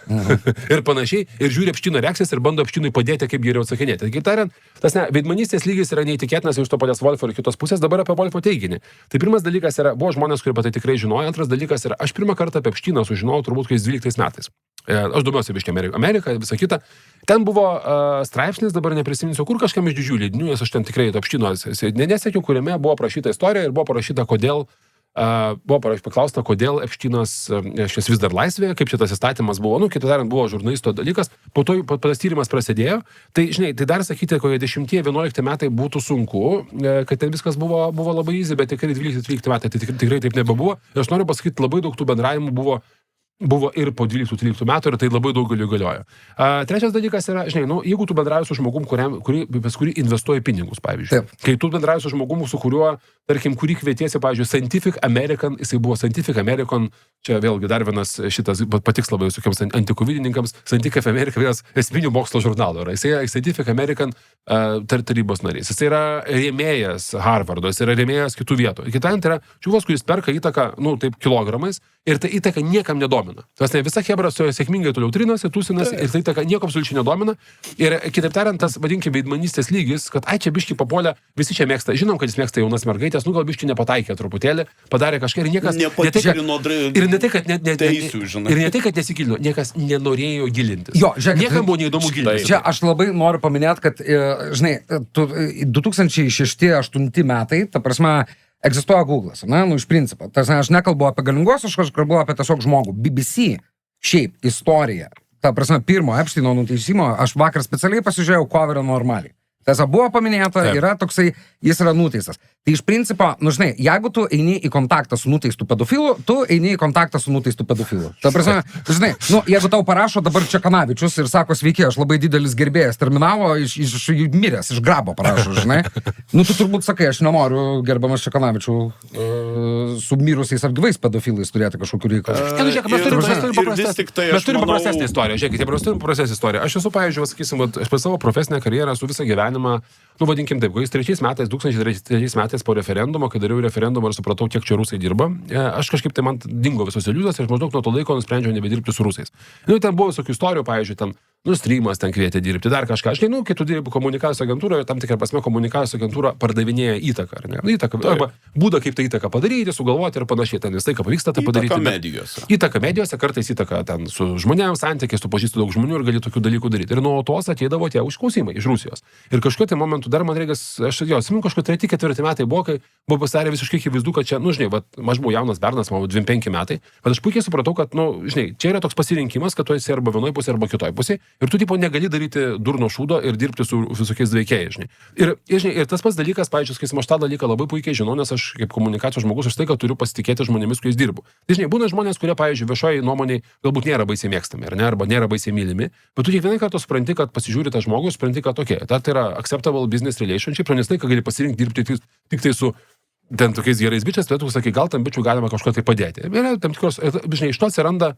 Ir panašiai, ir žiūri Epštyno reakcijas ir bando Epštynui padėti, kaip geriau atsakinėti. Taigi tariant, tas veidmanystės lygis yra neįtikėtinas iš to paties Wolfo ir kitos pusės, dabar apie Wolfo teiginį. Tai pirmas dalykas yra, buvo žmonės, kurie tai tikrai žinojo, antras dalykas yra, aš pirmą kartą apie Epštyną sužinojau turbūt, kai 12 metais. Aš domiuosi biškai Ameriką, visą kitą. Ten buvo straipsnis, dabar neprisiminsiu, kur kažkam iš didžiųjų leidinių, nes aš ten tikrai Epštyno nesekiau, kuriame buvo parašyta istorija ir buvo parašyta, kodėl paklausta, kodėl Epštynas šis vis dar laisvėje, kaip šitas įstatymas buvo, kitaip tariant, buvo žurnalisto dalykas, po to tas tyrimas prasidėjo, tai, žinai, tai dar sakyti, kokie 10-11 metai būtų sunku, kad ten viskas buvo labai easy, bet tikrai 12-13 metai, tai tikrai taip nebebuvo. Ir aš noriu pasakyti, labai daug tų bendravimų buvo ir po 12-13 metų ir tai labai daugeliu galiojo. Trečias dalykas yra, žinai, jeigu tu bendrauji su žmogum, kurį investuoji pinigus, pavyzdžiui. Taip. Kai tu bendrauji su žmogum, su kuriuo, tarkim, kurį kvietiesi, pavyzdžiui, Scientific American, jisai buvo Scientific American, čia vėlgi dar vienas šitas patiks labai visokiems antikovidininkams, Scientific American vienas esminių mokslo žurnalų yra. Jisai Scientific American tarybos narys. Jisai yra rėmėjas Harvardo, jisai yra rėmėjas kitų vietų. Kitant yra čiūvas, kuris perka įtaką, taip, kilogramais ir ta įtaka niekam nedomina. Tas visa hebra su sėkmingai toliau trinasi, tūsinasi ir ta įtaka nieko absoliučiai nedomina. Ir kitaip tariant, tas, vadinkime, veidmanystės lygis, kad čia biški papuolė, visi čia mėgsta, žinom, kad jis mėgsta jaunas mergaitės, gal biški nepataikė truputėlį, padarė kažką ir niekas... Ir ne tai, kad nesigilino, niekas nenorėjo gilintis. Jo, žiūrėk, niekam buvo neįdomu gilintis. Čia aš labai noriu paminėti, kad, žinai, 2006-2008 metai, ta prasme, egzistuoja Google'as, iš principo. Aš nekalbu apie galinguosius, aš kalbu apie tiesiog žmogų. BBC, šiaip, istorija. Ta prasme, pirmo Epštyno nuteisimo, aš vakar specialiai pasižiūrėjau coverą normaliai. Tiesa, buvo paminėta, yra toksai, jis yra nuteistas. Tai iš principo, žinai, jeigu tu eini į kontaktą su nuteistu pedofilu, tu eini į kontaktą su nuteistu pedofilu. Ta prasme, žinai, jeigu tau parašo dabar Čekanavičius ir sako, sveiki, aš labai didelis gerbėjas terminalo, miręs, iš grabo parašo, žinai. Tu turbūt sakai, aš nenoriu, gerbiamas Čekanavičių, su mirusiais ar gyvais pedofilais turėti kažkokių reikalų. Mes turim paprastesnę istoriją. Žiūrėkite, mes turim paprastesnę istoriją. Aš esu, pavyzdžiui, sakysim, aš per savo profesinę karjerą esu visą gyvenimą, vadinkim taip, kai 2003 metais po referendumo, kai dariau referendumą ir supratau, kiek čia rusai dirba, aš kažkaip tai man dingo visos iliuzijos ir maždaug nuo to laiko nusprendžiau nebedirbti su rusais. Ten buvo visokių istorijų, pavyzdžiui, ten streamas ten kvietė dirbti, dar kažką. Aš kai tu dirbi komunikacijos agentūroje, tam tikrą prasme komunikacijos agentūra pardavinėja įtaką, ar ne? Įtaką, arba būdą, kaip tą įtaką padaryti, sugalvoti ir panašiai. Ten vis tai, ką pavyksta tai padaryti. Įtaka medijose, kartais įtaka ten su žmonėms santykiais, tu pažįsti daug žmonių ir gali tokių dalykų daryti. Ir nuo tos ateidavo tie užklausimai iš Rusijos. Ir kažkokiu tai momentu dar man reikia, aš atsimenu, kažkokie 3-4 metai buvo, kai buvo pasidarę visiškai akivaizdu, kad čia, žinai, aš buvau jaunas bernas, man 25 metai, bet aš puikiai supratau, kad, žinai, čia yra toks pasirinkimas, kad tu esi arba vienoje pusėje, arba kitoje pusėje. Ir tu tipo negali daryti durno šūdo ir dirbti su visokiais veikėjais, žinai. Ir tas pats dalykas, pavyzdžiui, kai aš tą dalyką labai puikiai žinau, nes aš kaip komunikacijos žmogus už tai, kad turiu pasitikėti žmonėmis, kuriais dirbu. Tai, žinai, būna žmonės, kurie, pavyzdžiui, viešoje nuomonėje galbūt nėra baisiai mėgstami, ar ne, arba nėra baisiai mylimi, bet tu kiekvieną kartą supranti, kad pasižiūri tą žmogų, supranti, kad tai yra acceptable business relationship, nes tai, kad gali pasirinkti dirbti tik tai su ten tokiais gerais bičiais, tai tu sakai, gal tam bičių galima kažko tai padėti. Ir tam tikros, žinai, iš to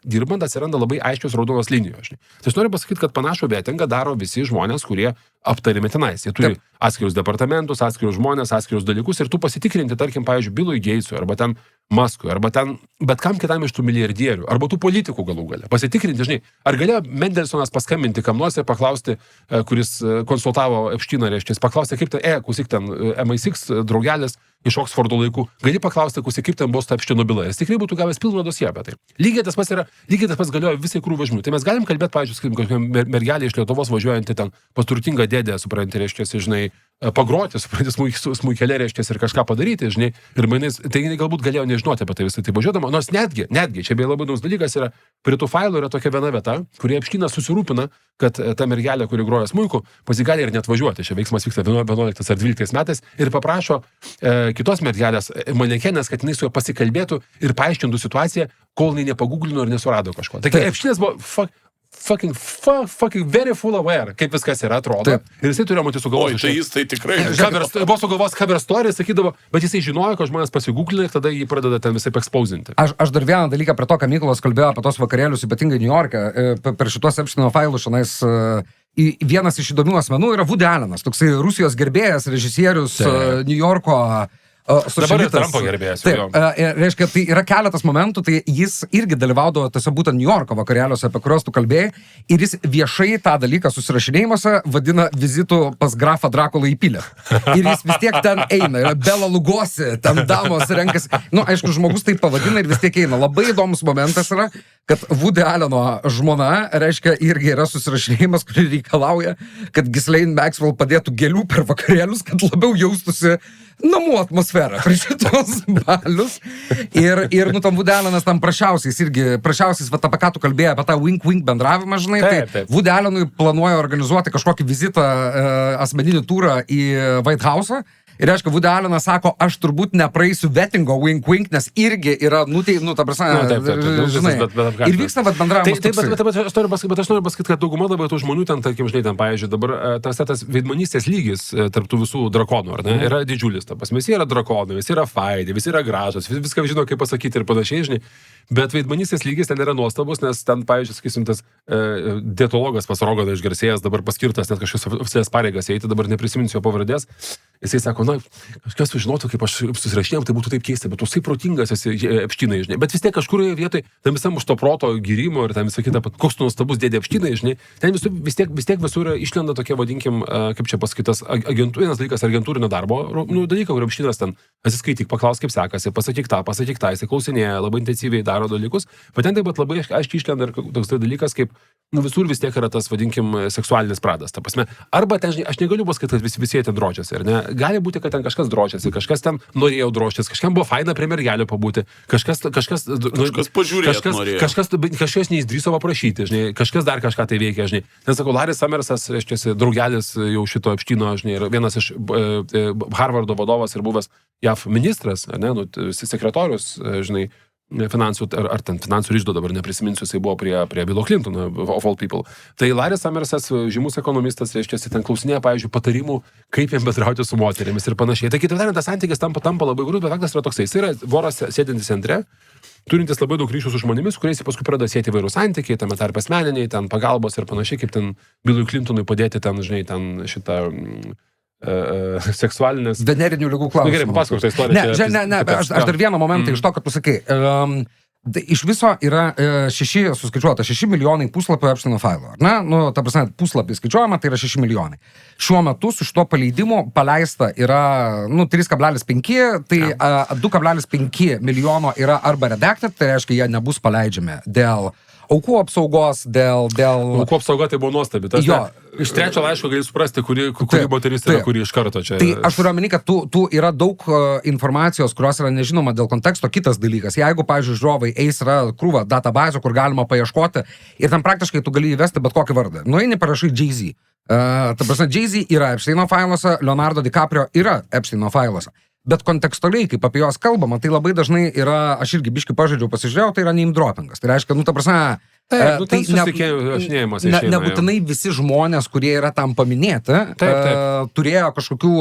dirbant atsiranda labai aiškios raudonos linijos. Žinai. Tai aš noriu pasakyti, kad panašų betingą daro visi žmonės, kurie aptarimi tenais. Jie turi atskirius departamentus, atskirius žmonės, atskirius dalykus ir tu pasitikrinti, tarkim, pavyzdžiui, Bilui Geitsui, arba ten Maskui, arba ten bet kam kitam iš tų milijardierių, arba tų politikų galų gale. Pasitikrinti, žinai, ar galėjo Mendelsonas paskambinti kam nors ir paklausti, kuris konsultavo Epštyną, reiškia, paklausti, kaip ten, klausyk ten MI6 draugelis iš Oksfordo laikų, gali paklausti, kaip ten buvo Epštyno byla. Jis tikrai būtų gavęs pilną dosiją apie tai. Lygiai tas pats galioja visai krūvai žmonių. Tai mes galim kalbėti, pavyzdžiui, kokia mergelė iš Lietuvos važiuojanti ten pas turtingą dėdę, supranti, reiškia, žinai, pagroti, supranti, smuikelė, reiškia, ir kažką padaryti, žinai, ir mainais, tai galbūt galėjo nežinoti apie tai visą tai važiuodama, nors netgi, čia beje labai įdomus dalykas yra, prie tų failų yra tokia viena vieta, kurie Epštynas susirūpina, kad ta mergelė, kuri groja smuiku, pasigali ir net važiuoti. Šia veiksmas vyksta 11 ar 12 metais ir paprašo kitos mergelės manekenės, kad jinai su juo pasikalbėtų ir paaiškintų situaciją, kol jinai nepagūglino ir nesurado kažko. Tai Epštynas buvo fucking very full aware, kaip viskas yra, atrodo. Taip. Ir jisai turėjo matyti sugalvoti. Tai jis tai tikrai. Buvo sugalvos cover story, sakydavo, bet jisai žinojo, kad žmonės pasigūklina ir tada jį pradeda ten visai exposinti. Aš dar vieną dalyką prie to, ką Mykolas kalbėjo apie tos vakarėlius, ypatingai New York'e, per šitos Epsteino failus šiandien vienas iš įdomių asmenų yra Woody Allenas, toksai Rusijos gerbėjas, režisierius New Yorko Dabar ir Trumpo gerbėjas. Taip, reiškia, tai yra keletas momentų, tai jis irgi dalyvaudavo tiesiog būtent New Yorko vakarėliuose, apie kuriuos tu kalbėjai, ir jis viešai tą dalyką susirašinėjimuose vadina vizitu pas grafą Drakulą į pilį. Ir jis vis tiek ten eina, yra Bela Lugosi, ten damos renkasi. Nu, aišku, žmogus tai pavadina ir vis tiek eina. Labai įdomus momentas yra, kad Woody Alleno žmona, reiškia, irgi yra susirašinėjimas, kurį reikalauja, kad Ghislaine Maxwell padėtų gėlių per vakarėlius, kad labiau jaustųsi namų atmosferą prie šitos balius. Ir nu, tam Woody Allenas tam prašiausiais, va, apie ką tu kalbėjai, apie tą wink-wink bendravimą, žinai, tai Woody Allenui planuoja organizuoti kažkokį vizitą, asmeninį turą į White House'ą. Ir reiškia, Woody Allenas sako, aš turbūt nepraeisiu vetingo wink-wink, nes irgi yra, ta prasme, žinai, ir vyksta bendravimas. Bet aš noriu pasakyti, kad dauguma dabar tų žmonių ten, tarkim, žinai, ten, pavyzdžiui, dabar tas veidmanystės lygis tarp tų visų drakonų, ar ne, yra didžiulis. Ta prasme, visi yra drakonai, visi yra faidi, visi yra gražus, viską žino, kaip pasakyti ir panašiai, žinai. Bet veidmanystės lygis ten yra nuostabus, nes ten, pavyzdžiui, sakysim, tas dietologas pas Roganą išgarsėjęs, dabar paskirtas net kažkokias oficialias pareigas eiti, dabar neprisiminsiu jo pavardės. Jisai sako, na, kažkas sužinotų, kaip aš susirašinėjau, tai būtų taip keista, bet tu sai protingas esi Epštynai, žinai. Bet vis tiek kažkurioje vietoje, tam visam už to proto gyrimo ir tam visą kitą, koks tu nuostabus dėdė Epštynai, žinai. Ten vis tiek visur išlenda tokie, vadinkim, kaip čia pasakytas, vienas dalykas agentūrinio darbo, dalyką, kur Epštynas ten atsiskaityk, paklaus, kaip sekasi, pasakyk tą, jisai klausinėja, labai intensyviai daro dalykus, bet ten taip pat labai aiškiai išlenda ir toks dalykas, kaip visur vis tiek yra tas, vadinkim, seksualinis pradas. Ta prasme, arba ten, žinai, aš negaliu pasakyti, kad visi ten dročiasi, ar ne? Gali būti, kad ten kažkas dročiasi, kažkas ten norėjo droštis, kažkam buvo faina prie mergelio pabūti, kažkas pažiūrėti norėjo. Kažkas neįsdryso paprašyti, žinai, kažkas dar kažką tai veikia, žinai. Nes sakau, Larry Summersas, reiškia, draugelis jau šito Epštyno, žinai, ir vienas iš Harvardo vadovas ir buvęs JAV ministras, ne, sekretorius, žinai, finansų, ar ten finansų išdo dabar neprisiminsiu, jisai buvo prie Billo Clintono, of all people. Tai Larry Summersas, žymus ekonomistas, reiškia, ten klausinėja, pavyzdžiui, patarimų, kaip jiem bendrauti su moterimis ir panašiai. Tai kitaip tariant, tas santykis tampa labai grūs, bet faktas yra toksai. Jis yra voras sėdintis centre, turintis labai daug ryšių su žmonėmis, kuriais jis paskui pradeda sėti įvairūs santykiai, tame tarp asmeniniai, ten pagalbos ir panašiai, kaip ten Billui Clintonui padėti ten, žinai, ten šitą seksualinės... Venerinių ligų klausimų. Gerai, papasakok tą istoriją. Ne, aš dar vieną momentą iš to, kad tu sakai. Iš viso yra 6 milijonai puslapio Epsteino failo. Na, ta prasme, puslapį skaičiuojama, tai yra 6 milijonai. Šiuo metu su šito paleidimu paleista yra 3,5, tai 2,5 milijono yra arba redacted, tai reiškia, jie nebus paleidžiami dėl aukų apsaugos, dėl... Aukų apsauga tai buvo nuostabi. Iš trečio laiško gali suprasti, kuri moteris yra, kuri iš karto čia... Tai aš turiu omeny, kad tu yra daug informacijos, kurios yra nežinoma dėl konteksto. Kitas dalykas, jeigu, pavyzdžiui, žiūrovai eis yra krūva databazių, kur galima paieškoti, ir ten praktiškai tu gali įvesti bet kokį vardą. Nueini parašai Jay-Z. Ta prasme, Jay-Z yra Epsteino failuose, Leonardo DiCaprio yra Epsteino failuose. Bet kontekstualiai, kaip apie juos kalbama, tai labai dažnai yra, aš irgi biškai pažaidžiau, pasižiūrėjau, tai yra name droppingas. Tai reiškia, ta prasme, nebūtinai visi žmonės, kurie yra tam paminėti, turėjo kažkokių,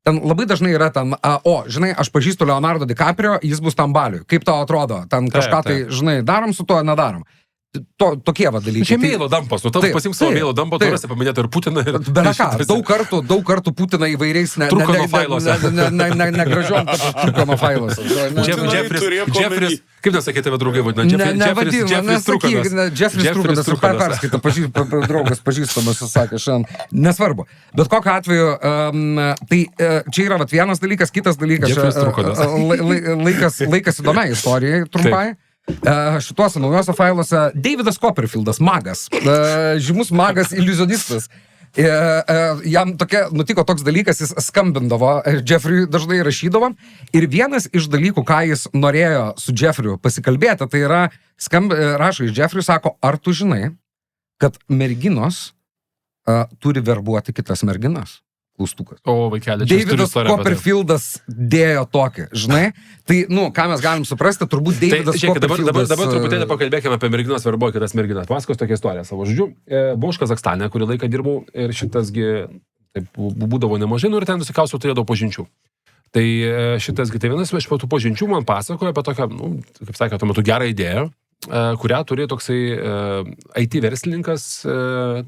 ten labai dažnai yra ten, žinai, aš pažįstu Leonardo DiCaprio, jis bus tam baliui. Kaip tau atrodo? Ten kažką tai, žinai, darom su tuo, nedarom. Tokie dalykai. Čia meilo dampas, tau pasimk savo meilo dampą, tu rasi paminėti ir Putiną. Daug kartų Putiną įvairiais Trukano failuose. Negražiom Trukano failuose. Jeffris, kaip nesakė tave draugai vadina? Jeffris Trukanas. Jeffris Trukanas, perskaita, draugas pažįstamas, sakė, šiandien. Nesvarbu. Bet kokiu atveju, tai čia yra vienas dalykas, kitas dalykas. Laikas įdomiai istorijai, trumpai. Šituose naujuose failuose Davidas Copperfieldas, magas, žymus magas, iliuzionistas. Jam nutiko toks dalykas, jis skambindavo, Jeffriui dažnai rašydavo, ir vienas iš dalykų, ką jis norėjo su Jeffriu pasikalbėti, tai yra, rašo iš Jeffriui, sako, ar tu žinai, kad merginos turi verbuoti kitas merginas? Klaustukas. O, vaikeli, čia Davidas Copperfieldas dėjo tokį, žinai? Tai, ką mes galim suprasti, turbūt Davidas Copperfieldas... Dabar truputėlį pakalbėkime apie merginas verbuoju, kitas merginas. Pasakos tokią istoriją savo žodžiu. Buvau iš Kazakstane, kurį laiką dirbau ir šitasgi taip, būdavo nemažai, ir ten visokiausių turėdavo pažinčių. Tai šitasgi, tai vienas iš tų pažinčių man pasakojo apie tokią, kaip sakė, tuo metu gerą idėją, kurią turėjo toksai IT verslininkas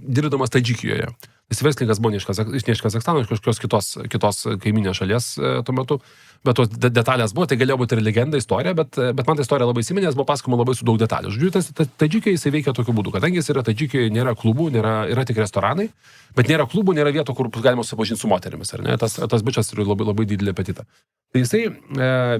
dirbdamas Tadžikijoje. Jis verslininkas buvo ne iš Kazakstano, iš kažkokios kitos kaiminės šalies tuo metu, bet tos detalės buvo, tai galėjo būti ir legenda, istorija, bet man ta istorija labai įsiminė, buvo pasakoma labai su daug detalių. Žodžiu, Tadžikijoje jisai veikia tokiu būdu, kadangi jis yra Tadžikijoje, nėra klubų, yra tik restoranai, bet nėra klubų, nėra vietų, kur galima susipažinti su moterimis, ar ne? Tas bičas turi labai, labai didelį apetitą. Tai jisai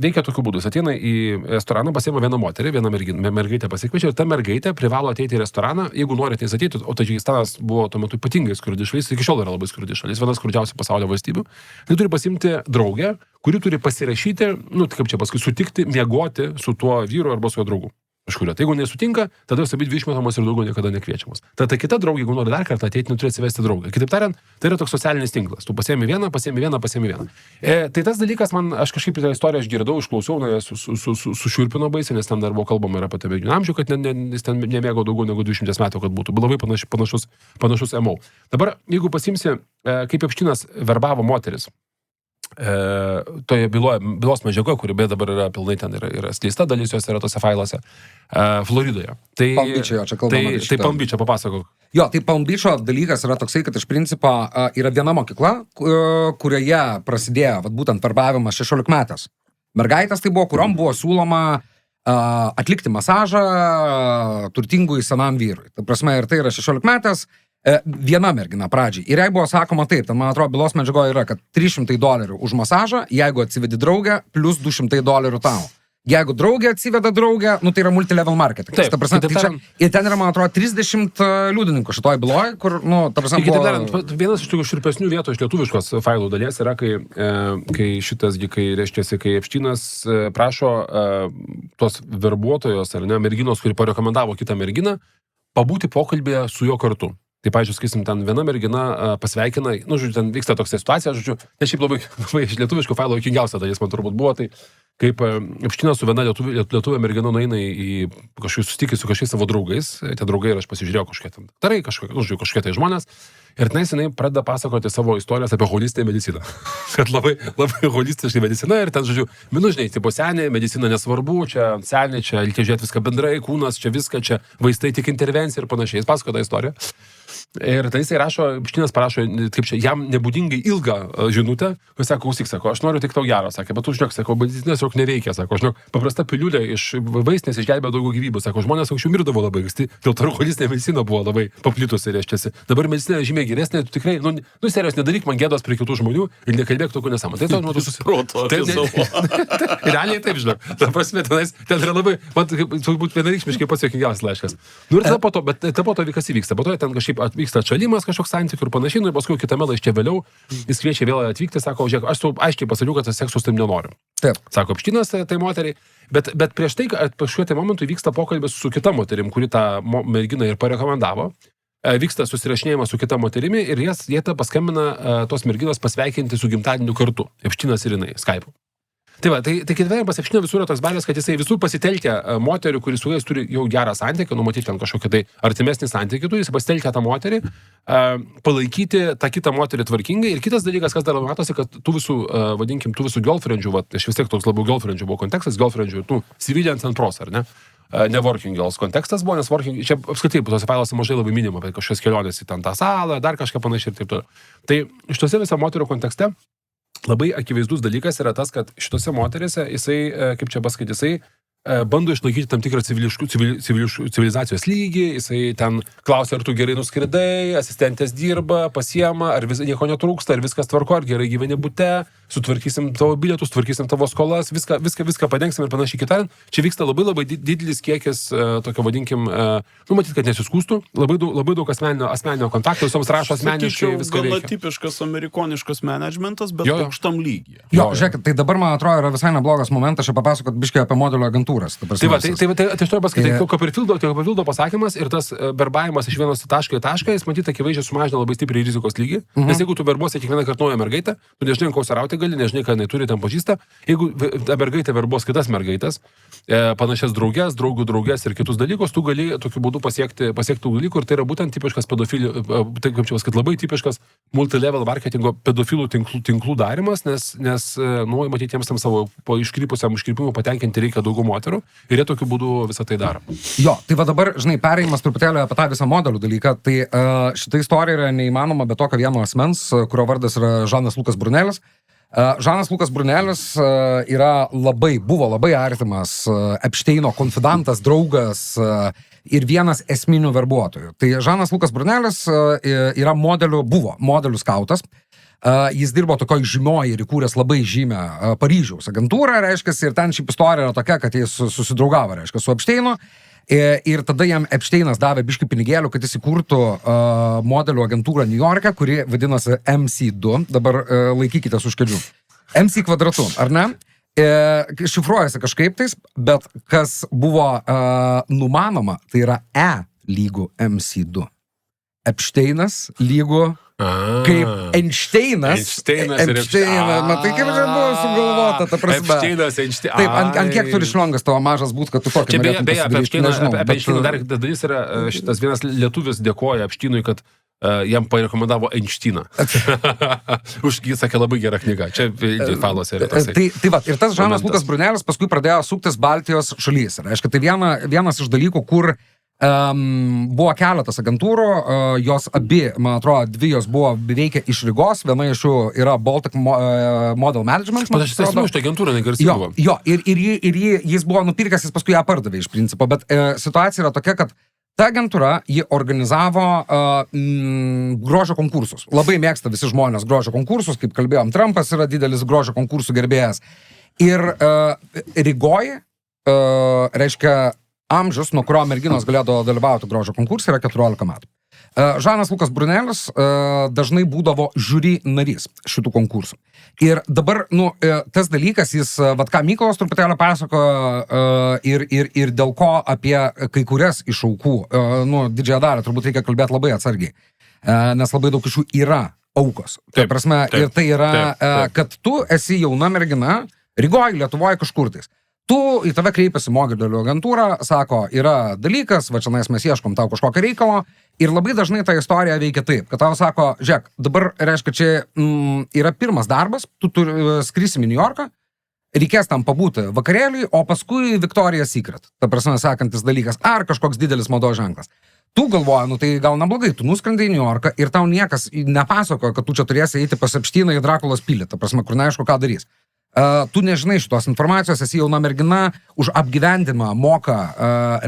veikia tokiu būdu, jis ateina į restoraną, pasiima vieną moterį, vieną mergaitę pasikviečia ir ta mergaitė privalo ateiti į restoraną, jeigu norite jis ateiti, o Tadžikistanas buvo tuo metu ypatingai skurdi šalis, iki šiol yra labai skurdi šalis, vienas skurdžiausių pasaulio valstybių, tai turi pasimti draugę, kuri turi pasirašyti, kaip čia paskui, sutikti, miegoti su tuo vyru arba su jo draugu. Kažkurio. Tai jeigu nesutinka, tada jos abi dvi išmetamos ir daugiau niekada nekviečiamos. Tada kita draugė, jeigu nori dar kartą ateiti, turi atsivesti draugą. Kitaip tariant, tai yra toks socialinis tinklas. Tu pasiemi vieną. Tai tas dalykas man, aš kažkaip tą istoriją išgirdau, išklausiau, sušiurpino baisiai, nes ten dar buvo kalbama ir apie tą merginą amžių, kad jis ten nemėgo daugiau negu 200 metų, kad būtų. Labai panašus MO. Dabar, jeigu pasimsi, kaip Epšteinas verbavo moteris, toje bylos medžiagoje, kuri beje dabar yra pilnai ten yra skleista, dalis jos yra tose failuose, Floridoje. Tai Palm Beach'o papasakok. Jo, tai Palm Beach'o dalykas yra toksai, kad iš principo yra viena mokykla, kurioje prasidėjo būtent verbavimas 16 metės. Mergaitės tai buvo, kuriom buvo siūloma atlikti masažą turtingui senam vyrui. Ta prasme, ir tai yra 16 metės, viena mergina pradžiai. Ir jai buvo sakoma taip, ten, man atrodo, bylos medžiagoje yra, kad $300 už masažą, jeigu atsivedi draugę, plus $200 tau. Jeigu draugė atsiveda draugę, tai yra multilevel marketing. Taip, ta prasme, ir ten yra, man atrodo, 30 liudininkų šitoj byloje, kur, ta prasme, vienas iš tokių širpesnių vietų iš lietuviškos failų dalies yra, kai Epšteinas prašo tos verbuotojos, ar ne, merginos, kuri parekomendavo kitą merginą, pabūti pokalbėje su juo kartu. Tai, pavyzdžiui, skaisim, ten viena mergina pasveikina, žodžiu, ten vyksta tokia situacija, žodžiu, ne šiaip labai iš lietuviškų failo juokingiausia dalis, man turbūt buvo, tai kaip Epšteinas su viena lietuvė mergina nueina į kažkokį susitikį su kažkokiais savo draugais, tie draugai ir aš pasižiūrėjau kažkokie ten tarai, kažkokie tai žmonės, ir tenais jinai pradeda pasakoti savo istorijas apie holistinę mediciną. Kad labai holistiškai medicina ir ten, žodžiu, žinai, tipo senė, medicina nesvarbu, čia senė, čia reikia žiūrėti viską bendrai, kūnas, čia viską, čia vaistai tik intervencija ir panašiai. Jis pasako tą istoriją. Ir tai jisai rašo, Epšteinas parašo, kaip čia, jam nebūdingai ilgą žinutę, jis sako, klausyk, sako, aš noriu tik tau gero, sakė, bet tu žinok, sako, medicinas jau neveikia, sako, žinok, paprasta piliulė iš vaistinės išgelbėjo daugiau gyvybių, sako, žmonės anksčiau mirdavo labai anksti, dėl to holistinė medicina buvo labai paplitusi, reiškiasi. Dabar medicina žymiai geresnė, tu tikrai, serijos nedaryk man gėdos prie kitų žmonių ir nekalbėk tokių nesąmonę. Tai tu susiproto. Realiai taip, žinok. Ta prasme, ten yra labai, man turbūt vienareikšmiškai pats juokingiausias laiškas. Ir tada po to kas įvyksta. Po to ten kažkaip vyksta atšalimas kažkoks santykių ir panašiai, ir paskui kitame laiške vėliau jis kviečia vėl atvykti, sako, žiūrėk, aš aiškiai pasakiau, kad tas seksus taip nenoriu. Taip. Sako Epšteinas tai moteriai, bet prieš tai, šiuo tai momentu vyksta pokalbis su kita moterim, kuri tą merginą ir parekomendavo. Vyksta susirašinėjimas su kita moterimi ir jie paskambina tos merginos pasveikinti su gimtadieniu kartu. Epšteinas ir jinai, Skype'u. Tai va, tai kitame pas Epšteino visur yra toks bairės, kad jisai visur pasitelkia moterį, kuris su jais turi jau gerą santykį, numatyti ten kažkokį tai artimesnį santykį, jis pasitelkia tą moterį, palaikyti tą kitą moterį tvarkingai. Ir kitas dalykas, kas dar matosi, kad tų visų girlfriendžių, aš vis tiek toks labiau girlfriendžių buvo kontekstas, girlfriendžių, civilians and pros, ar ne? Ne working girls kontekstas buvo, nes working, čia apskritai, tose failose mažai labai minima, apie kažkokias kelionės į ten tą salą, dar kažką panašiai ir taip toliau. Tai iš tose visą moterų kontekste labai akivaizdus dalykas yra tas, kad šitose moterėse jisai, kaip čia pasakyti, jisai bando išlaikyti tam tikrą civilizacijos lygį, jisai ten klausia, ar tu gerai nuskridai, asistentės dirba, pasiema, ar nieko netrūksta, ar viskas tvarko, ar gerai gyveni bute, sutvarkysim tavo bilietus, sutvarkysim tavo skolas, viską padengsim ir panašiai. Kitaip, čia vyksta labai didelis kiekis, tokio vadinkim, matyt, kad nesiskūstų, labai daug asmeninio kontakto, visoms rašo asmeniškai, viską veikia. Gana tipiškas amerikoniškas managementas, bet aukštam lygyje. Jo, žiūrėkit, tai dabar, man atrodo, yra visai neblogas momentas, aš papasakot biškai apie modelio agentūras. Tai aš noriu pasakyti, Copperfieldo pasakymas ir tas verbavimas iš vienos taško į tašką, jis matyt, akivaizdžiai sumažina labai stipriai rizikos lygį, nes jeigu tu verbuosi kiekvieną kartą naują mergaitę, tu nežinai, ko sarauti gali, nežinai, ką jinai turi, ten pažįsta, jeigu ta mergaitė verbuos kitas mergaitės, panašias draugės, draugų draugės ir kitus dalykus, tu gali tokiu būdu pasiekti tų dalykų ir tai yra būtent tipiškas pedofilų, tai kaip čia pasakyti, labai tipiškas multilevel marketingo pedofilų tinklų darimas, nes matyti jiems tam savo po iškrypusiam iškrypimui patenkinti reikia daugiau moterų ir jie tokiu būdu visą tai daro. Jo, tai va dabar, žinai, perėjimas truputėlį apie tą visą modelių dalyką, tai šita istorija yra neįmanoma be tokio vieno asmens, kurio vardas yra Žanas Lukas Brunelis. Žanas Lukas Brunelis buvo labai artimas Epšteino konfidantas, draugas ir vienas esminių verbuotojų. Tai Žanas Lukas Brunelis buvo modelių skautas. Jis dirbo tokoj žymoj ir įkūręs labai žymę Paryžiaus agentūrą, reiškia, ir ten šiaip istorija yra tokia, kad jis susidraugavo, reiškia, su Epšteinu. Ir tada jam Epšteinas davė biškį pinigėlių, kad jis įkurtų modelių agentūrą New York'e, kuri vadinosi MC2. Dabar laikykitės už kėdžių. MC kvadratu, ar ne? Šifruojasi kažkaip tais, bet kas buvo numanoma, tai yra E lygų MC2. Epšteinas lygų kaip Einšteinas, matai, kaip čia buvo sugalvota, ta prasme. Einšteinas. Taip, ant kiek turi šliongas tavo mažas būt, kad tu tokį norėtum pasidaryti, nežinau. Apie Einšteiną dar dalis yra, šitas vienas lietuvis dėkoja Epšteinui, kad jam parekomendavo Einšteiną. Užgi sakė labai gera knyga. Čia failose yra tasai. Tai va, ir tas Žanas Lukas Brunelis paskui pradėjo suktis Baltijos šalys. Reiškia, tai vienas iš dalykų, kur buvo keletas agentūrų, jos abi, man atrodo, dvi jos buvo veikia iš Rygos, viena iš jų yra Baltic Model Management. Bet aš esu iš agentūrą, negarsiai buvo. Jo, ir jis buvo nupirkęs, jis paskui ją pardavė iš principo, bet situacija yra tokia, kad ta agentūra, ji organizavo grožio konkursus. Labai mėgsta visi žmonės grožio konkursus, kaip kalbėjom, Trumpas yra didelis grožio konkursų gerbėjas. Ir Rygoje, reiškia, amžius, nuo kurio merginos galėdavo dalyvauti grožio konkursai, yra 14 metų. Žanas Lukas Brunelis dažnai būdavo žiūri narys šitų konkursų. Ir dabar, tas dalykas, jis, ką Mykolas truputėlį pasako ir dėl ko apie kai kurias iš aukų, didžiąją dalį turbūt reikia kalbėti labai atsargiai, nes labai daug iš jų yra aukos. Tai prasme, ir tai yra, kad tu esi jauna mergina, Rygoje, Lietuvoje kažkur tais. Tu į tave kreipiasi modelių agentūra, sako, yra dalykas, va čia mes ieškom tau kažkokio reikalo ir labai dažnai ta istorija veikia taip, kad tau sako, žiūrėk, dabar reiškia, čia yra pirmas darbas, tu skrisim į New Yorką, reikės tam pabūti vakarėliui, o paskui Victoria's Secret, ta prasme sakantis dalykas, ar kažkoks didelis mados ženklas. Tu galvoji, tai gal neblogai, tu nuskrendai į New Yorką ir tau niekas nepasako, kad tu čia turėsi eiti pas Epšteiną į Drakulos pilį, ta prasme, kur neaišku, ką darys. Tu nežinai šitos informacijos, esi jauna mergina, už apgyvendimą moka,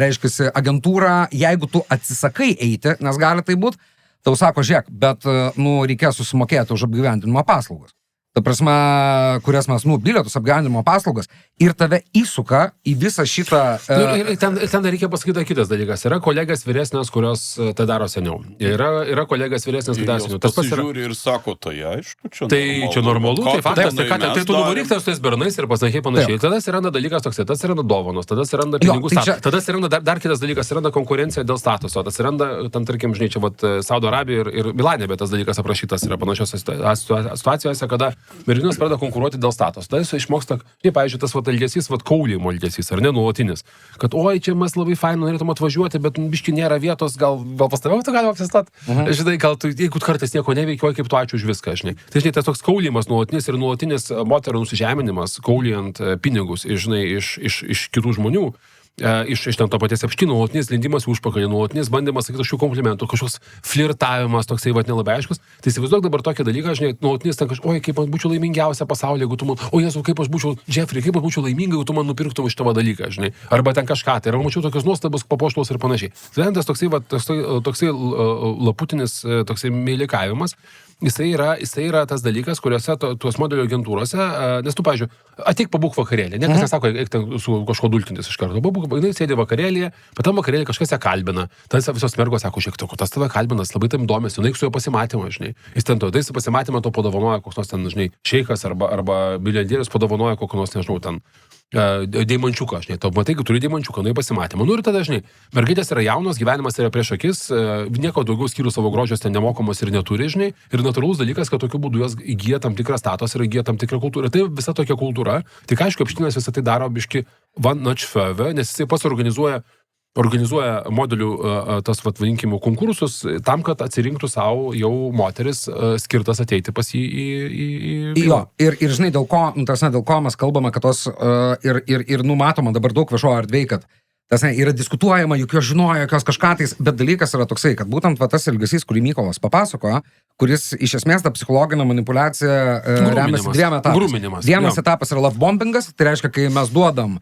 reiškiasi, agentūra, jeigu tu atsisakai eiti, nes gali tai būt, tau sako, žiūrėk, bet, reikės susimokėti už apgyvendinimo paslaugas. Ta prasme, kurias mes, bilietus, apgyvendinimo paslaugas, ir tave įsuka į visą šitą... Ten reikia pasakyti kitas dalykas. Yra kolegas vyresnės, kurios tai daro seniau. Yra kolegas vyresnės, tai daro seniau. Tas pasižiūri ir sako, tai aišku, čia tai normalu. Tai čia normalu, tai faktas, tai tu nuvaryk tas tais bernais ir pasakai panašiai. Tada atsiranda dalykas toksai, tada atsiranda dovanos, tada atsiranda pinigų statusas. Tada atsiranda dar kitas dalykas, atsiranda konkurencija dėl statuso. Atsiranda, tarkim, žinai, čia Saudo Arabija ir Milanė, bet tas dalykas aprašytas yra panašiose situacijose, kada merginos pradeda konkuruoti dėl status. Tai jis išmoksta, pavyzdžiui, tas elgesys, kaulimo elgesys, ar ne, nuolatinis. Kad, oi, čia mes labai fainai norėtum atvažiuoti, bet biški nėra vietos, gal pas tave tu galima apsistat. Žinai, gal tu, jeigu kartais nieko neveikia, oi, kaip tu ačiū už viską, žinai. Tai, žinai, tas toks kaulimas nuolatinis ir nuolatinis moterų nusižeminimas, kaulijant pinigus, žinai, iš kitų žmonių. Iš ten to paties Epšteino, nuolatinis lindimas į užpakalį, nuolatinis bandymas sakyti kažkokių komplimentų, kažkoks flirtavimas, toksai nelabai aiškus. Tai įsivaizduok dabar tokį dalyką, žinai, nuolatinis ten oi, kaip aš būčiau laimingiausia pasaulyje, jeigu tu man, o Jezu, kaip aš būčiau, Jeffrey, kaip aš būčiau laiminga, jeigu tu man nupirktum iš tavo dalyką, žinai, arba ten kažką, tai arba mačiau tokius nuostabus papuošalus ir panašiai. Tai tas toksai laputinis, toksai meilikavimas. jisai yra tas dalykas, kuriuose tuos modelio agentūrose, nes tu, pavyzdžiui, ateik pabūk vakarėlį, niekas nesako, eik ten su kažko dulkintis iš karto, jinai sėdi vakarėlyje, bet tam vakarėlį kažkas ją kalbina, tas visos mergos sako, žiūrėk, tas tave kalbinas, labai tam domės, jinai su jo pasimatymą, žinai, jis ten tai su pasimatymą to padovanoja, koks nors ten, žinai, šeikas arba milijardierius padovanoja kokį nors, nežinau, ten deimančiuką, žinai, tu matai, kad turi deimančiuką, nu į pasimatymą. Nu ir tada, žinai, mergaitės yra jaunos, gyvenimas yra prieš akis, nieko daugiau skyrų savo grožios ten nemokamos ir neturi, žinai, ir natūralus dalykas, kad tokiu būdu jos įgyja tam tikrą statusą ir įgyja tam tikrą kultūrą. Tai visa tokia kultūra, tik aišku, Epšteinas visą tai daro biški one notch further, nes jisai pats organizuoja modelių tas, vadinkime, konkursus tam, kad atsirinktų savo jau moteris skirtas ateiti pas jį į Jo, ir žinai, dėl ko mes kalbame, kad tos ir numatoma dabar daug viešojo erdvėj, kad yra diskutuojama, juk jos žinojo, jokios kažką tais, bet dalykas yra toksai, kad būtent tas elgesys, kurį Mykolas papasakojo, kuris iš esmės tą psichologinę manipulaciją remiasi dviem etapais. Vienas etapas yra love bombingas, tai reiškia, kai mes duodam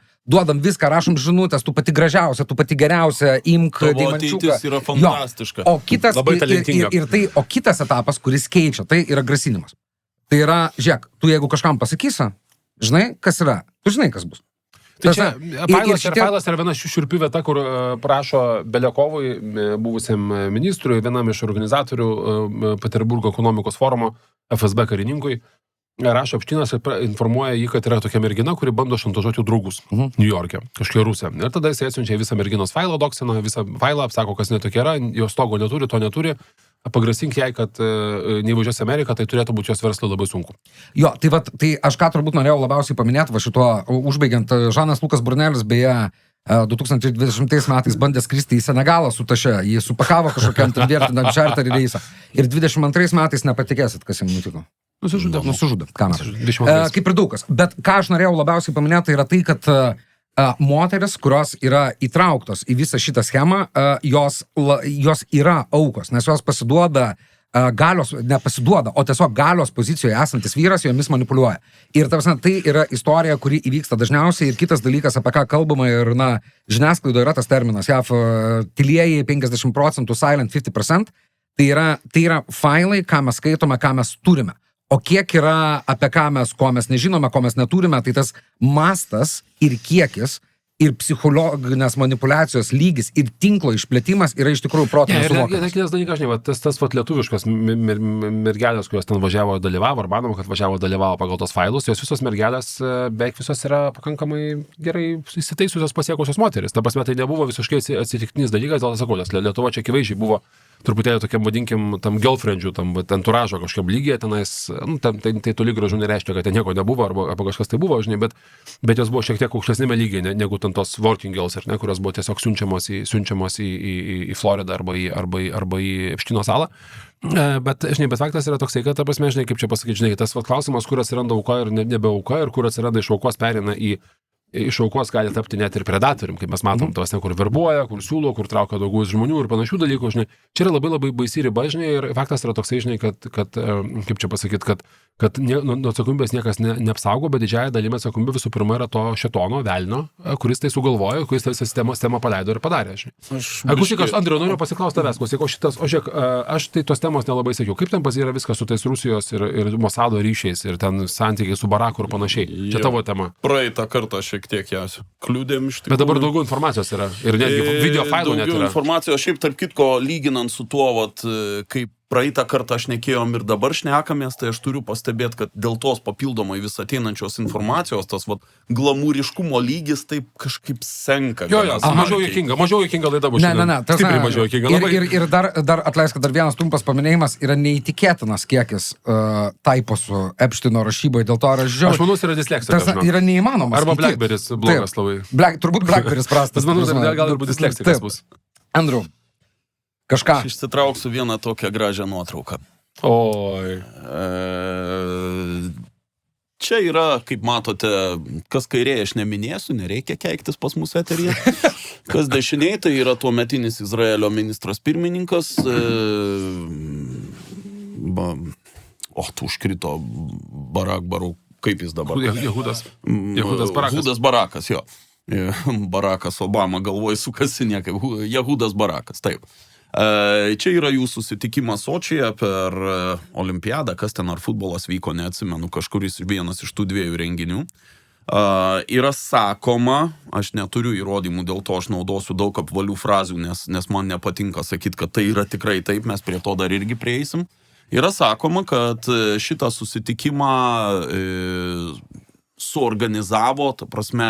viską, rašom žinutės, tu pati gražiausia, tu pati geriausia, imk deimančiuką. Yra fantastiška. O kitas etapas, kuris keičia, tai yra grasinimas. Tai yra, žiūrėk, tu jeigu kažkam pasakysi, žinai, kas yra, tu žinai, kas bus. Tai čia Failas yra viena šiurpi vieta, kur prašo Beliakovui, buvusiam ministrui, vienam iš organizatorių Peterburgo ekonomikos forumo, FSB karininkui, rašo Epšteinas ir informuoja jį, kad yra tokia mergina, kuri bando šantažuoti draugus New York'e, kažkokia Rusė. Ir tada jis atsiunčia visą merginos failą, doksiną, visą failą, apsako, kas netokia yra, jos stogo neturi, to neturi. Pagrasink jai, kad neįvažiuos Ameriką, tai turėtų būti jos verslui labai sunku. Jo, tai aš ką turbūt norėjau labiausiai paminėti, va šituo užbaigiant, Žanas Lukas Burnelis beje 2020 metais bandė skristi į Senegalą su taše, jį supakavo kažkokiam vietinam čarterį reisą ir 22 metais nepatikėsit, kas jam nutiko. Nusižudė. Kaip ir daug kas. Bet ką aš norėjau labiausiai paminėti, yra tai, kad moteris, kurios yra įtrauktos į visą šitą schemą, jos yra aukos, nes jos pasiduoda nepasiduoda, o tiesiog galios pozicijoje esantis vyras jomis manipuliuoja. Ir tai yra istorija, kuri įvyksta dažniausiai. Ir kitas dalykas, apie ką kalbama ir žiniasklaidoje yra tas terminas, JAV tylieji 50%, silent 50%, tai yra failai, ką mes skaitome, ką mes turime. O kiek yra apie ką ko mes nežinome, ko mes neturime, tai tas mastas ir kiekis ir psichologinės manipulacijos lygis ir tinklo išplėtimas yra iš tikrųjų proto nesuvokiamas. Ir kitas dalykas, žinai, tas lietuviškas mergelės, kurios ten važiavo dalyvavo, ar manoma, kad dalyvavo pagal tos failus, jos visos mergelės beveik visos yra pakankamai gerai įsitaisiusios pasiekusios moteris. Ta prasme, tai nebuvo visiškai atsitiktinis dalykas, dėl sakau, nes Lietuva čia akivaizdžiai buvo truputėlį tokiam, vadinkim, tam girlfriendžių, tam anturažo kažkokiam lygiai tenais, tai toli gražu nereiškia, kad ten nieko nebuvo, arba kažkas tai buvo, žinai, bet jos buvo šiek tiek aukštesnėme lygiai, negu ten tos working girls, ar ne, kurios buvo tiesiog siunčiamos į Floridą arba į Epšteino salą. Bet faktas yra toksai, kad, ta prasme, žinai, kaip čia pasakyti, žinai, tas klausimas, kur atsiranda auka ir nebe auka, ir kur atsiranda iš aukos perina iš aukos gali tapti net ir predatorium, kaip mes matom, tos, kur verbuoja, kur siūlo, kur traukia daugiau žmonių ir panašių dalykų, žinai. Čia yra labai labai baisi riba, žinai, ir faktas yra toksai, žinai, kad kaip čia pasakyti, kad nuo atsakomybės niekas neapsaugo, bet didžiąją dalimi atsakomybė visų pirma yra to šetono, velnio, kuris tai sugalvojo, kuris tą sistemą paleido ir padarė, žinai. Aš Andriau noriu pasiklausti tavęs, aš tai tos temos nelabai sakiau, kaip ten yra viskas su tais Rusijos ir Mosado ryšiais ir ten santykiai su Baraku ir panašiai. Čia tavo tema. Praeitą kartą tiek jas kliūdėm iš tikrųjų. Bet dabar daugiau informacijos yra. Ir netgi video failų net yra. Daugiau informacijos, šiaip tarp kitko, lyginant su tuo, kaip praeitą kartą šnekėjom ir dabar šnekamės, tai aš turiu pastebėti, kad dėl tos papildomai vis ateinančios informacijos, tas glamūriškumo lygis taip kažkaip senka. Jo, mažiau juokinga laida bus. Ne. Stipriai mažiau juokinga. Ir dar atleisk, kad dar vienas trumpas paminėjimas yra neįtikėtinas kiekis taiposų Epšteino rašyboje, dėl to yra žiauriai. Aš manau, yra disleksija. Tas yra neįmanomas. Arba Blackberry's blogas labai. Turbūt Blackberry's prastas. Tas manau, gal ir bus disleksikas bus. Andriu. Kažką. Aš išsitrauksiu vieną tokią gražią nuotrauką. Oi. Čia yra, kaip matote, kas kairėje aš neminėsiu, nereikia keiktis pas mūsų eteryje. Kas dešiniai, tai yra tuometinis Izraelio ministras pirmininkas. Tu užkrito Baruk. Kaip jis dabar? Jehudas Barakas. Jehudas Barakas, jo. Barakas Obama galvoj sukasi niekaip. Jehudas Barakas, taip. Čia yra jų susitikimas Sočyje per olimpiadą, kas ten ar futbolas vyko, neatsimenu, kažkuris vienas iš tų dviejų renginių. Yra sakoma, aš neturiu įrodymų, dėl to aš naudosiu daug apvalių frazių, nes man nepatinka sakyti, kad tai yra tikrai taip, mes prie to dar irgi prieisim. Yra sakoma, kad šitą susitikimą suorganizavo, ta prasme,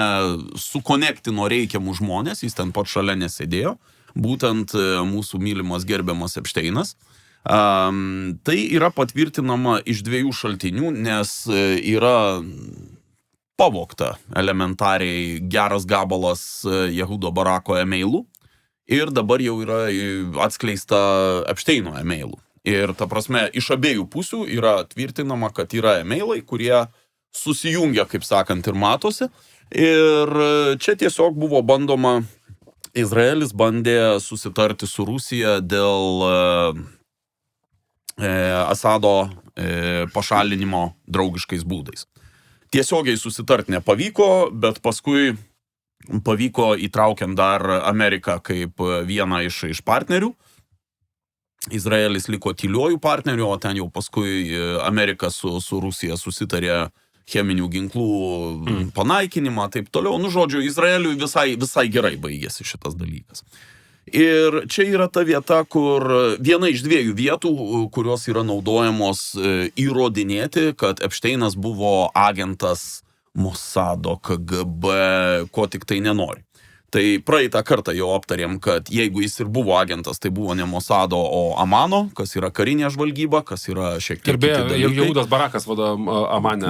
sukonektino reikiamų žmonės, jis ten pat šalia nesėdėjo, būtent mūsų mylimas gerbiamas Epšteinas. Tai yra patvirtinama iš dviejų šaltinių, nes yra pavogta elementariai geras gabalas Jehudo Barako emailų ir dabar jau yra atskleista Epšteino emailų. Ir ta prasme, iš abiejų pusių yra tvirtinama, kad yra emailai, kurie susijungia, kaip sakant, ir matosi. Ir čia tiesiog buvo bandoma, Izraelis bandė susitarti su Rusija dėl Asado pašalinimo draugiškais būdais. Tiesiogiai susitarti nepavyko, bet paskui pavyko įtraukiant dar Ameriką kaip vieną iš partnerių. Izraelis liko tyliuoju partneriu, o ten jau paskui Amerika su Rusija susitarė cheminių ginklų panaikinimą, taip toliau. Nu, žodžiu, Izraeliui visai gerai baigėsi šitas dalykas. Ir čia yra ta vieta, kur viena iš dviejų vietų, kurios yra naudojamos įrodinėti, kad Epšteinas buvo agentas Mossado, KGB, ko tik tai nenori. Tai praeitą kartą jau aptarėm, kad jeigu jis ir buvo agentas, tai buvo ne Mossado, o Amano, kas yra karinė žvalgyba, kas yra šiek tiek kiti dalykai. Ir Jehudas Barakas vada Amane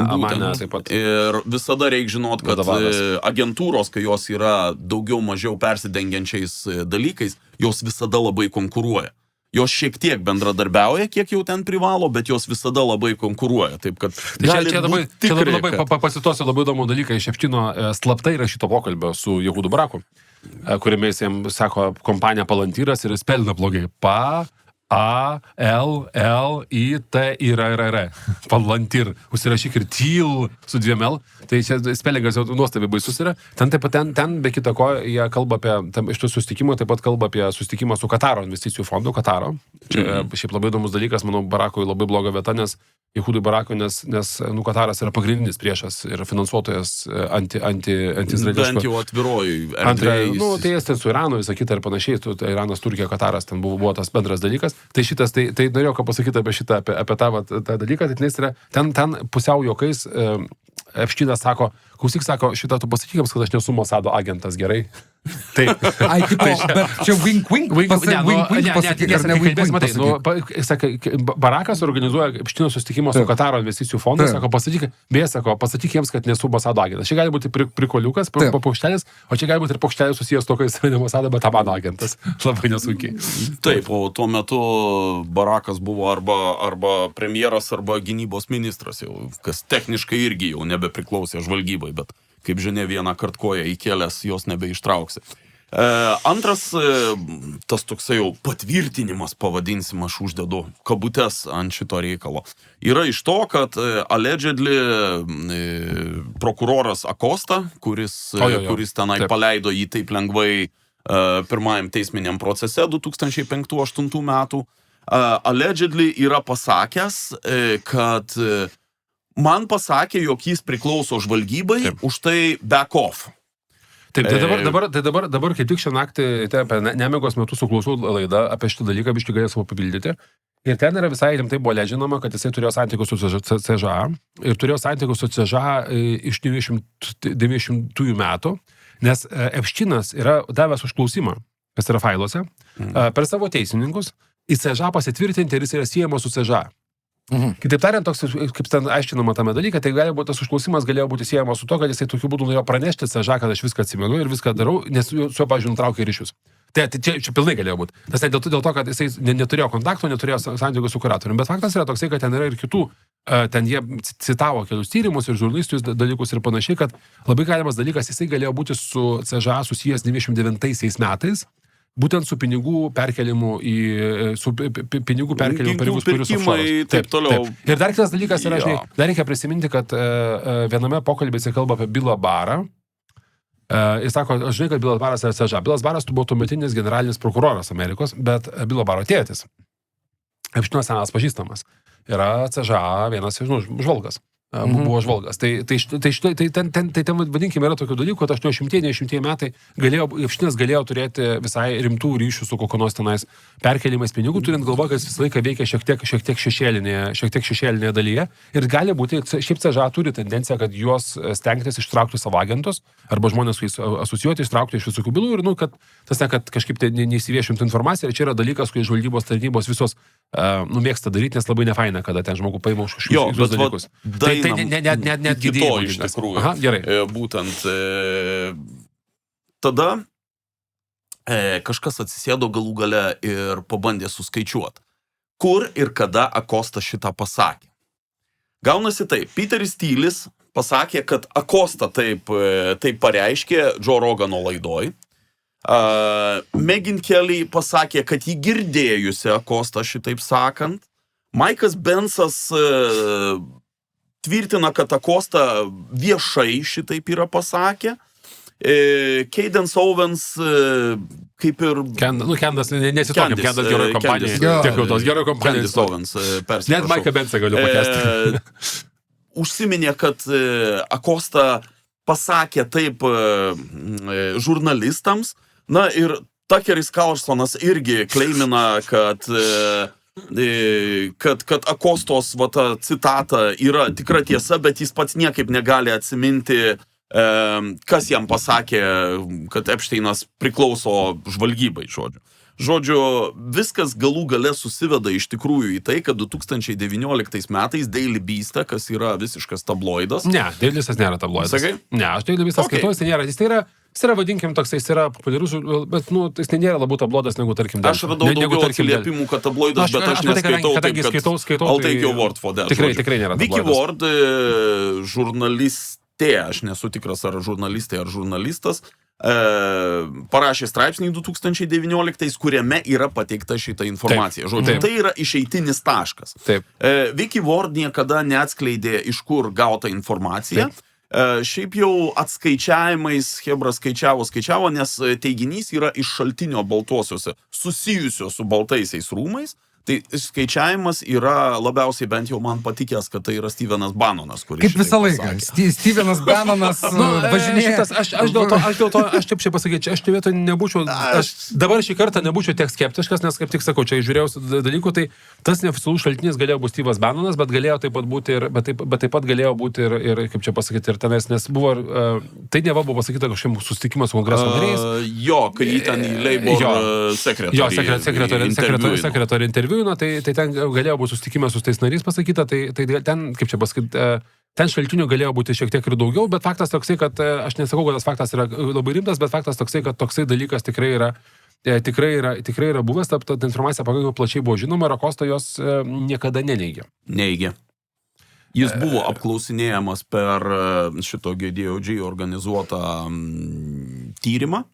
taip pat. Ir visada reikia žinot, kad agentūros, kai jos yra daugiau mažiau persidengiančiais dalykais, jos visada labai konkuruoja. Jos šiek tiek bendradarbiauja, kiek jau ten privalo, bet jos visada labai konkuruoja. Taip, kad čia labai pasitosiu labai įdomų dalyką iš Epšteino slaptai rašyto pokalbio su Jehudu Baraku, kuriame jis jam sako kompanija Palantyras ir jis pelna blogai. P-A-L-L-I-T-I-R-R. Palantyr. Užsirašyk ir TIL su 2L. Tai čia spelingas jau nuostabiai baisus yra. Ten be kita ko, jie kalba apie, iš tų susitikimų taip pat kalba apie susitikimą su Kataro investicijų fondu, Kataro. Čia šiaip labai įdomus dalykas, manau, Barakui labai bloga vieta, nes Jehudui Barakui, nes Kataras yra pagrindinis priešas ir finansuotojas anti-izraeliško. Bent jau atvirojui. Tai jis ten su Iranu, visą kitą ir panašiai, Iranas, Turkija, Kataras, ten buvo tas bendras dalykas. Tai šitas, tai norėjau ką pasakyti apie šitą, apie tą dalyką, tai ten pusiau juokais Epšteinas sako, klausyk, sako, šitą tu pasakykams, kad aš nesu Mossado agentas, gerai? Taip. Ai, tipo, bet čia wink-wink pasakyk, ar ne wink-wink pasakyk. Barakas organizuoja Epšteino susitikimą su Kataro investicijų fondu, sako, pasakyk jiems, kad nesu Mossado agentas. Čia gali būti prikoliukas, paukštelis, o čia gali būti ir paukštelis susijęs to, kad jis yra ne Mossado, bet mano agentas. Labai nesunkiai. Taip, o tuo metu Barakas buvo arba premjeras, arba gynybos ministras, jau, kas techniškai irgi jau nebepriklausė žvalgybai, bet kaip žinia, vieną kart koją įkėlęs jos nebeištrauksi. Antras, tas toksai jau patvirtinimas, pavadinsim, aš uždedu kabutes ant šito reikalo, yra iš to, kad allegedly prokuroras Acosta, kuris tenai paleido jį taip lengvai pirmajam teisminiam procese 2005-2008 metų, allegedly yra pasakęs, kad man pasakė, jog jis priklauso žvalgybai, už tai back off. Taip, tai dabar kaip tik šią naktį apie nemigos metu suklausau laidą apie šitą dalyką, biškį galėsim papildyti. Ir ten yra visai rimtai buvo leidžiama, kad jisai turėjo santykius su CŽA ir turėjo santykius su CŽA iš 90-ųjų metų, nes Epšteinas yra davęs užklausimą, kas yra failuose, per savo teisininkus, į CŽA pasitvirtinti ir jis yra siejamas su CŽA. Kitaip tariant, toks, kaip ten aiškinama tame dalyką, tai tas užklausimas galėjo būti siejamas su to, kad jisai tokiu būdu norėjo pranešti CŽA, kad aš viską atsimenu ir viską darau, nes su juo, pavyzdžiui, nutraukė ryšius. Tai čia pilnai galėjo būti. Tas dėl to, kad jisai neturėjo kontakto, neturėjo santykių su kuratoriumi. Bet faktas yra toksai, kad ten yra ir kitų, ten jie citavo kelius tyrimus ir žurnalistus dalykus ir panašiai, kad labai galimas dalykas, jisai galėjo būti su CŽA susijęs 99 metais, būtent su pinigų perkelimu pareigus turius offshore. Taip toliau. Ir dar kitas dalykas yra, žinai, dar reikia prisiminti, kad viename pokalbėse kalba apie Bilą Barą, Jis sako, aš žinai, kad Bilas Baras yra CŽA. Bilas Baras buvo tuometinis generalinis prokuroras Amerikos, bet Bilo Baro tėtis, Epštino senas pažįstamas, yra CŽA vienas, žvalgas. Buvo žvalgas. Tai ten vadinkime, yra tokių dalykų, kad 80-90 metai Epštinas galėjo turėti visai rimtų ryšių su kokio nors tenais perkelimais pinigų, turint galvo, kad jis visą laiką veikia šiek tiek šešėlinėje dalyje. Ir gali būti, šiaip CŽA turi tendenciją, kad juos stengtis ištraukti savo agentus, arba žmonės su jais asocijuoti, ištraukti iš visokių bylų ir, kad kažkaip tai neįsiviešintų informaciją. Ir čia yra dalykas, kai žvalgybos tarnybos visos mėgsta daryti, nes labai nefaina, kada ten žmogų paima už kažkokius dalykus. Tai net gydėjimo iš tikrųjų. Aha, gerai. Būtent tada kažkas atsisėdo galų gale ir pabandė suskaičiuoti, kur ir kada Acosta šitą pasakė. Gaunasi taip, Peteris Thilis pasakė, kad Acosta taip pareiškė Joe Rogano laidoj. Megyn Kelly pasakė, kad jį girdėjusi Acosta šitaip sakant. Maikas Bensas tvirtina, kad Acosta viešai šitaip yra pasakę. Cadence Owens kaip ir... Kendas, nesitokim, Kendas geroji kompanija. Tiek jau tos geroji kompanija. Candice Owens, persiprašau. Net Maiką Bensą galiu pakęsti. Užsiminė, kad Acosta pasakė taip žurnalistams. Na ir Tuckeris Carlsonas irgi kleimina, kad Acostos citata yra tikra tiesa, bet jis pats niekaip negali atsiminti, kas jam pasakė, kad Epšteinas priklauso žvalgybai, Žodžiu, viskas galų gale susiveda iš tikrųjų į tai, kad 2019 metais Daily Beast, kas yra visiškas tabloidas. Ne, Daily Beastas nėra tabloidas. Sakai? Ne, aš Daily Beastą skaitau, jis nėra. Jis yra, vadinkim, toks, jis yra populiarus, bet, jis nėra labiau tabloidas negu, tarkim, aš radau daugiau atsiliepimų, kad tabloidas, bet aš neskaitau taip, kad skaitau, I'll take your word for that. Tikrai nėra tabloidas. Vicky Ward, žurnalistė, aš nesu tikras, ar žurnalistė, ar žurnalistas, parašė straipsnį 2019, kuriame yra pateikta šita informacija. Žodžiu, tai yra išeitinis taškas. Vicky Ward niekada neatskleidė, iš kur gauta informacija. Šiaip jau atskaičiavimais Hebra skaičiavo, nes teiginys yra iš šaltinio baltuosiuose, susijusio su baltaisiais rūmais. Tai skaičiavimas yra labiausiai bent jau man patikęs, kad tai yra Stevenas Bannonas, kuris... Kaip visą laiką. Stevenas Bannonas važinėjas. Aš dėl to, aš taip pasakyčiau, aš čia vietoj nebūčiau, dabar šį kartą nebūčiau tiek skeptiškas, nes kaip tik sakau, čia žiūrėjau dalykų, tai tas neoficialus šaltinis galėjo būti Stevenas Bannonas, bet galėjo taip pat būti ir, bet taip pat galėjo būti ir kaip čia pasakyti, ir tenais, nes buvo, tai neva buvo pasakyta kažkaip susitikimas su kongreso nariais. Jo, kai jį ten į Labour sekretorių interviu. Tai ten galėjo būti susitikimas su tais nariais pasakyta, tai ten, kaip čia pasakyti, ten šaltinių galėjo būti šiek tiek ir daugiau, bet faktas toksai, kad aš nesakau, kad tas faktas yra labai rimtas, bet faktas toksai, kad toksai dalykas tikrai yra buvęs, ta informacija pakankamai plačiai buvo žinoma ir Acosta jos niekada neneigė. Neigė. Jis buvo apklausinėjamas per šito GDOG organizuotą tyrimą.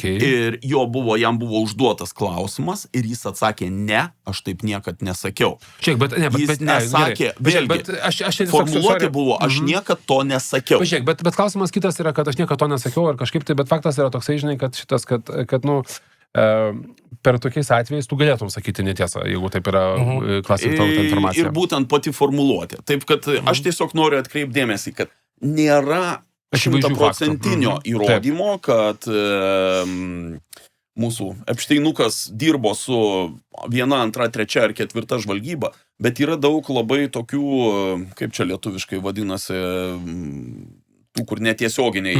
Ir jam buvo užduotas klausimas ir jis atsakė, ne, aš taip niekad nesakiau. Jis nesakė, vėlgi, formuluotė buvo, aš niekad to nesakiau. Bet klausimas kitas yra, kad aš niekad to nesakiau ir kažkaip tai, bet faktas yra toksai, žinai, kad šitas, kad per tokiais atvejais tu galėtum sakyti netiesą, jeigu taip yra klasifikavo tą informaciją. Ir būtent pati formuluotė. Taip, kad aš tiesiog noriu atkreipdėmėsi, kad nėra 100% įrodymo, kad mūsų Epšteinukas dirbo su 1, 2, 3 ar 4 žvalgyba, bet yra daug labai tokių, kaip čia lietuviškai vadinasi, tų, kur netiesioginiai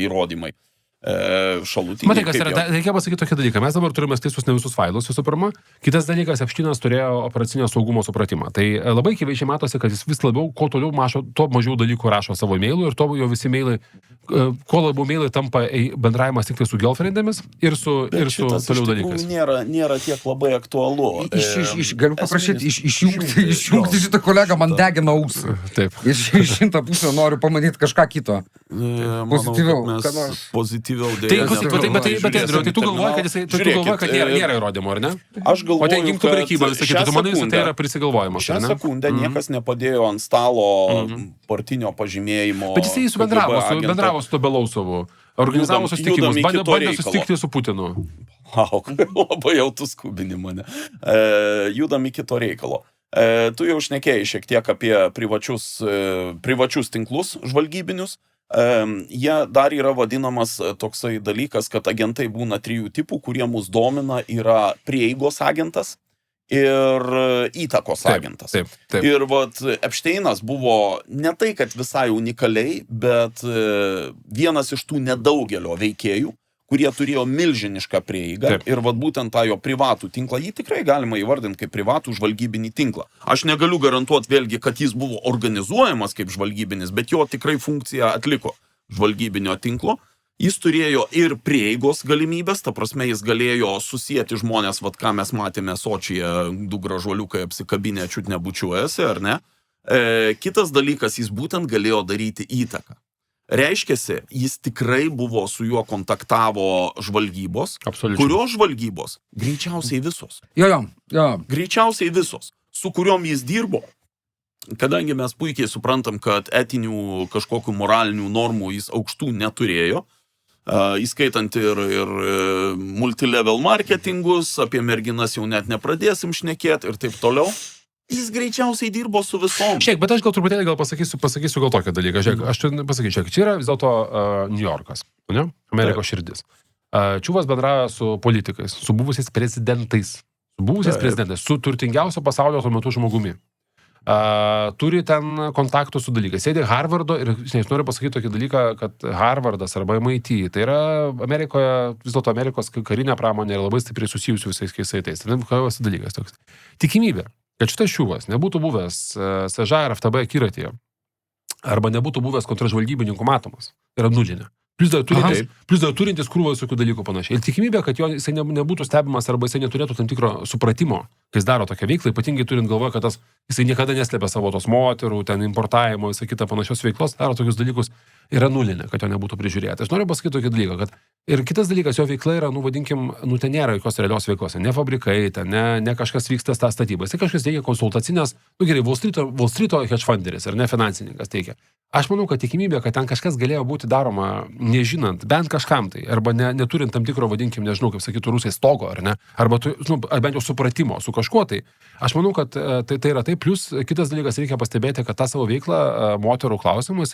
įrodymai. Šalutiniai. Matai, kas yra, reikia pasakyti tokią dalyką. Mes dabar turime skaičius ne visus failus, visų pirma. Kitas dalykas, Epšteinas turėjo operacinio saugumo supratimą. Tai labai akivaizdžiai matosi, kad jis vis labiau, kuo toliau mažo, tuo mažiau dalykų rašo savo mailų ir to jo visi mailai, kuo labiau mailai tampa bendravimas tik tai su girlfriendėmis ir su toliau dalykais. Nėra tiek labai aktualu. Galiu paprašyti, išjungti šitą kolegą, man degina ausį. Taip. Iš šitą pusę noriu pamatyti kažką kito. Pozityviau Tai tu galvoji, kad nėra įrodymų, ar ne? Aš galvoju, kad tai yra prisigalvojimas. Šią sekundę niekas nepadėjo ant stalo partinio pažymėjimo. Bet jisai bendravo su to Belousovu. Organizavo susitikimus, bandė susitikti su Putinu. Lauk, labai jau tu skubini mane. Judam iki to reikalo. Tu jau šnekėjai šiek tiek apie privačius tinklus žvalgybinius. Jie dar yra vadinamas toksai dalykas, kad agentai būna 3 tipų, kurie mus domina, yra prieigos agentas ir įtakos agentas. Taip. Ir Epšteinas buvo ne tai, kad visai unikaliai, bet vienas iš tų nedaugelio veikėjų, kurie turėjo milžinišką prieigą. Taip. Ir būtent tą jo privatų tinklą, jį tikrai galima įvardinti kaip privatų žvalgybinį tinklą. Aš negaliu garantuoti vėlgi, kad jis buvo organizuojamas kaip žvalgybinis, bet jo tikrai funkciją atliko žvalgybinio tinklo. Jis turėjo ir prieigos galimybės, ta prasme jis galėjo susijęti žmonės, ką mes matėme Sočyje, 2 gražuoliukai apsikabinę čiut nebučiuojasi, ar ne? Kitas dalykas, jis būtent galėjo daryti įtaką. Reiškiasi, jis tikrai buvo su juo kontaktavo žvalgybos, kurios žvalgybos greičiausiai visos. Jo. Greičiausiai visos, su kuriuom jis dirbo. Kadangi mes puikiai suprantam, kad etinių kažkokių moralinių normų jis aukštų neturėjo, įskaitant ir multilevel marketingus, apie merginas jau net nepradėsim šnekėti ir taip toliau. Jis greičiausiai dirbo su visom. Šiek, bet aš gal truputėlį pasakysiu gal tokią dalyką. Žiūrėk, aš pasakyčiau, čia yra vis dėlto New Yorkas, ne? Amerikos širdis. Čiuvas bendrauja su politikais, su buvusiais prezidentais, su turtingiausio pasaulio tuo metu žmogumi. Turi ten kontaktų su dalykais. Sėdė Harvardo ir noriu pasakyti tokį dalyką, kad Harvardas arba MIT, tai yra Amerikoje, vis dėlto Amerikos karinė pramonė yra labai stipriai susijusi visais keisaitais. Tai yra dalykas toks. Tikimybė, kad šitas Čiuvas nebūtų buvęs SŽA ar FTB akiratyje, arba nebūtų buvęs kontražvalgybininkų matomas, yra nulinė. Plius dar turintis krūvą visokių dalykų panašiai. Ir tikimybė, kad jisai nebūtų stebimas arba jisai neturėtų tam tikro supratimo, kai jis daro tokią veiklą, ypatingai turint galvoje, kad jisai niekada neslėpia savo tos moterų, ten importavimo, visą kitą panašios veiklos, daro tokius dalykus, yra nulinė, kad jo nebūtų prižiūrėta. Aš noriu pasakyti tokį dalyką, kad ir kitas dalykas, jo veikla yra, ten nėra jokios realios veiklos, ne fabrikai, ne kažkas vyksta tą statybą, tai kažkas teikia konsultacinės, gerai, Wall Street'o hedge funderis ar ne finansininkas teikia. Aš manau, kad tikimybė, kad ten kažkas galėjo būti daroma, nežinant, bent kažkam tai, arba neturint tam tikro, vadinkim, nežinau, kaip sakytų rusai, stogo, ar ne, arba bent jau supratimo su kažkuo tai. Aš manau, kad tai yra tai, plus kitas dalykas reikia pastebėti, kad tą savo veiklą moterų klausimų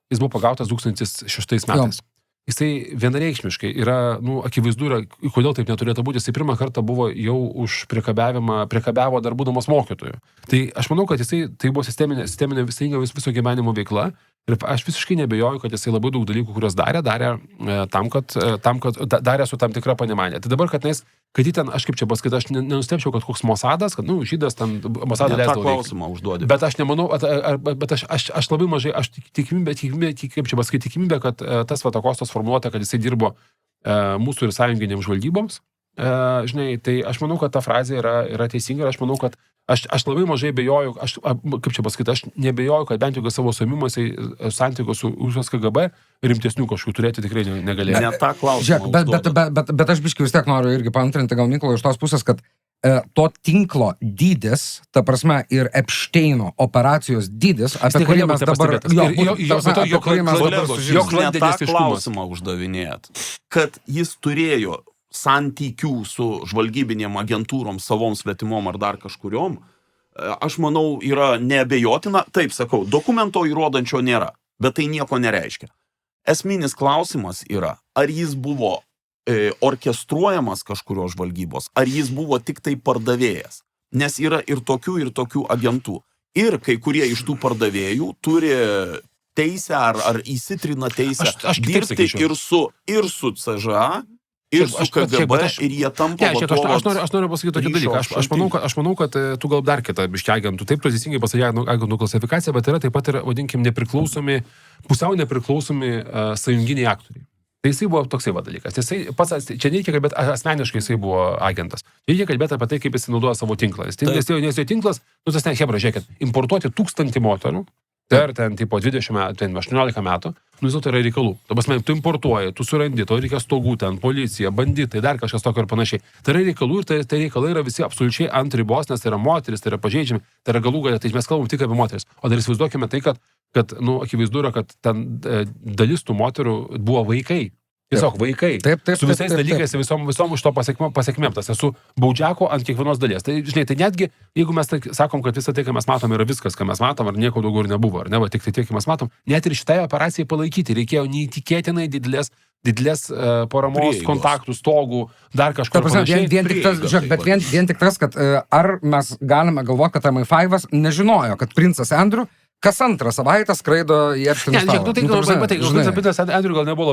jis buvo pagautas 2006 metais. Jisai vienareikšmiškai yra, akivaizdu yra, kodėl taip neturėtų būti, jisai pirmą kartą buvo jau už priekabiavo dar būdamas mokytoju. Tai aš manau, kad jisai tai buvo sisteminė viso gyvenimo veikla ir aš visiškai nebejoju, kad jisai labai daug dalykų, kuriuos darė tam, kad darė su tam tikra panemanė. Tai dabar, kad jį ten, aš kaip čia pasakyti, aš nenustepčiau, kad koks Mosadas, kad, žydas ten Mosadą leisdavo veikti. Klausimą užduodi. Bet aš nemanau, bet aš labai mažai, aš tikimybė, kad tas Vatakostas formuluota, kad jisai dirbo mūsų ir sąjunginėms žvalgyboms, žinai, tai aš manau, kad ta frazė yra teisinga ir aš manau, kad aš labai mažai bejoju, kaip čia pasakyti, aš nebejoju, kad bent jau savo suėmimuose santykius su USAS KGB rimtesnių kažkokių turėti tikrai negalėjo. Ne tą klausimą. Bet aš biškai vis tiek noriu irgi paantrinti gal Mykolo iš tos pusės, kad to tinklo dydis, ta prasme, ir Epšteino operacijos dydis, apie kurį mes dabar... Ne tą klausimą uždavinėjat, kad jis turėjo santykių su žvalgybinėm agentūrom, savom svetimom ar dar kažkuriom, aš manau, yra neabejotina. Taip, sakau, dokumento įrodančio nėra, bet tai nieko nereiškia. Esminis klausimas yra, ar jis buvo orkestruojamas kažkurios žvalgybos, ar jis buvo tik tai pardavėjas. Nes yra ir tokių agentų. Ir kai kurie iš tų pardavėjų turi teisę ar įsitrina teisę dirbti ir su CŽA, ir su KGB, ir jie tampa... Aš noriu pasakyti tokį dalyką. Aš manau, kad tu gal dar kitą biškį agentų, taip teisingai pasakė agentų klasifikacija, bet yra taip pat ir, vadinkim, pusiau nepriklausomi sąjunginiai aktoriai. Tai jisai buvo toksai dalykas. Jisai pats, čia nereikia kalbėti, asmeniškai jisai buvo agentas. Reikia kalbėti apie tai, kaip jis naudoja savo tinklą. Nes jo tinklas, hebra, žiūrėkit, importuoti 1000 moterų, per ten tipo 20 metų, 18 metų, vis dėlto yra reikalų. Tu importuoji, tu surandi, to reikia stogų ten, policija, banditai, dar kažkas tokio ir panašiai. Tai yra reikalų ir tai reikalai yra visi absoliučiai ant ribos, nes tai yra moteris, tai yra pažeidžiami, tai yra galų galia, tai mes kalbam tik apie moteris. O dar įsivaizduokime tai, kad kad, akivaizdu yra, kad ten dalis tų moterų buvo vaikai. Tiesiog vaikai. Taip. Su visais dalykais ir visom iš to pasiekmėm. Tas esu baudžiako ant kiekvienos dalies. Tai, žinai, tai netgi, jeigu mes sakom, kad visą tai, ką mes matom, yra viskas, ką mes matom, ar nieko daugiau ir nebuvo, ar ne, va, tik tai tiek, ką mes matom, net ir šitai operacijai palaikyti reikėjo neįtikėtinai didelės paramos, prieigos, kontaktų, stogų, dar kažko panašiai. Vien tik tas, kad ar mes galime galvoti, kad MI5 nežinojo, kad princas Andrew kas antrą savaitę skraido į Epsteino stalą. Princas Andrew gal nebuvo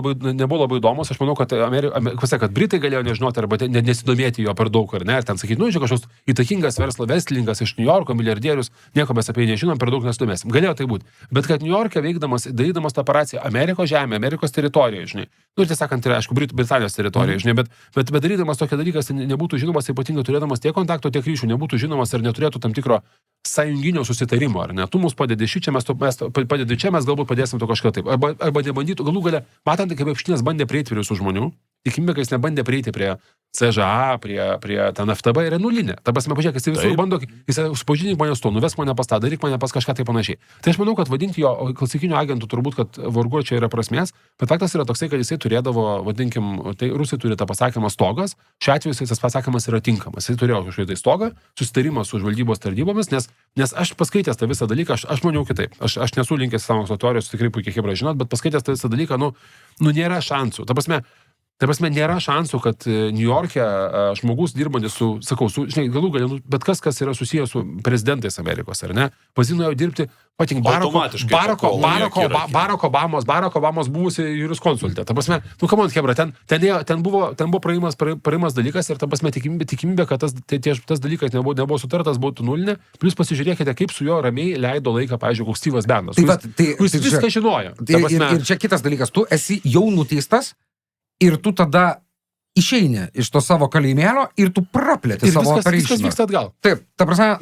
labai įdomus. Aš manau, kad kad Britai galėjo nežinoti arba nesidomėti jo per daug, ar ne, ir ten sakyti, kažkoks įtakingas verslo verslininkas iš New Yorko, milijardierius, nieko mes apie jį nežinom, per daug nesidomėsim. Galėjo tai būti. Bet kad New York'e darydamas tą operaciją Amerikos žemė, Amerikos teritorijoje, žinai. Tiesą sakant, tai aišku, Britanijos teritorijoje, žinai, bet darydamas tokią dalyką, nebūtų žinomas, ypatingai turėdamas tiek kontakto, tiek ryšių, nebūtų žinomas ir neturėtų tam tikro sąjunginio susitarimo, ar ne? Tu mus padedi čia, mes padedi čia, mes galbūt padėsim to kažką taip. Arba nebandytų, galų gale, matant, kaip Epšteinas bandė prieiti prie visų žmonių, tikimybė, kad jis nebandė prieiti prie CŽA, prie ten FTB yra nulinė. Ta prasme, pažiūrėk, jis visur bando, jis supažinink mane su to, nuvesk mane pas tą, daryk mane pas kažką tai panašiai. Tai aš manau, kad vadinti jo klasikiniu agentu turbūt, kad vargu čia yra prasmės, bet faktas yra toksai, kad jisai turėdavo, vadinkim, tai rusai turi tą pasakymą stogas, šiuo atveju tas pasakymas yra tinkamas. Jisai turėjo kažkokį tai stogą, susitarimą su žvalgybos tarnybomis, nes aš paskaitęs tą visą dalyką, aš maniau kitaip. Aš nesu linkęs sąmokslo teorijos, tikrai puikiai Hebra žinot, bet paskaitęs tą visą dalyką, nėra šansų. Ta prasme, nėra šansų, kad New York'e žmogus dirbantis žinai, galų galę, bet kas yra susijęs su prezidentais Amerikos, ar ne, pazinojo dirbti, Barack Obamos buvusi juriskonsultė. Ta prasme, come on, Hebra, ten buvo praėjimas dalykas ir ta prasme tikimybė, kad tas dalykas nebuvo sutartas, būtų nulinė. Plius pasižiūrėkite, kaip su juo ramiai leido laiką, pavyzdžiui, koks Steve'as Bandas. Kuris viską žinojo. Ir čia kitas dalykas, tu esi jau nuteistas, ir tu tada išeini iš to savo kalėjimėlio ir tu praplėti savo pareiškimą. Ir viskas vyksta atgal. Taip, ta prasme,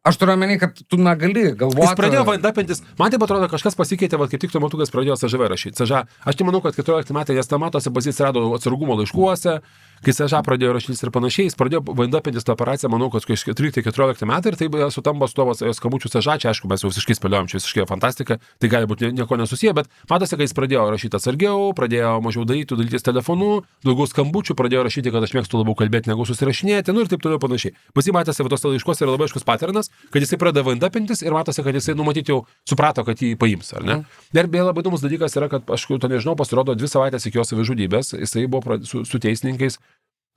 aš turiu omeny, kad tu negali galvoti. Jis pradėjo vandapintis. Man taip atrodo, kažkas pasikeitė, kaip tik tuo metu, kai jis pradėjo CŽV rašyti. Aš tai manau, kad 14 metai jas matosi, pas jis rado atsargumo laiškuose, kai CŽV pradėjo rašyti ir panašiai, jis pradėjo vandapintis tą operaciją, manau, kad 13-14 metai ir tai sutampa su tavo skambučių CŽV, čia aišku, mes jau visiškai spėliojom, čia visiškai fantastika, tai gali būti nieko nesusiję, bet matosi, kad jis pradėjo rašyti atsargiau, pradėjo mažiau dalytis telefonu, daugiau skambučių, pradėjo rašyti, kad aš mėgstu labiau kalbėti, negu susirašinėti, ir taip toliau panašiai. Pasimatėsi, va tos laiškuose yra labai aiškus paternas, kad jisai pradeda vandapintis ir matosi, kad jisai numatyti jau suprato, kad jį paims, ar ne? Ir beje labai įdomus dalykas yra, kad aš to nežinau, pasirodo 2 savaitės iki jo savižudybės, jisai buvo su teisininkais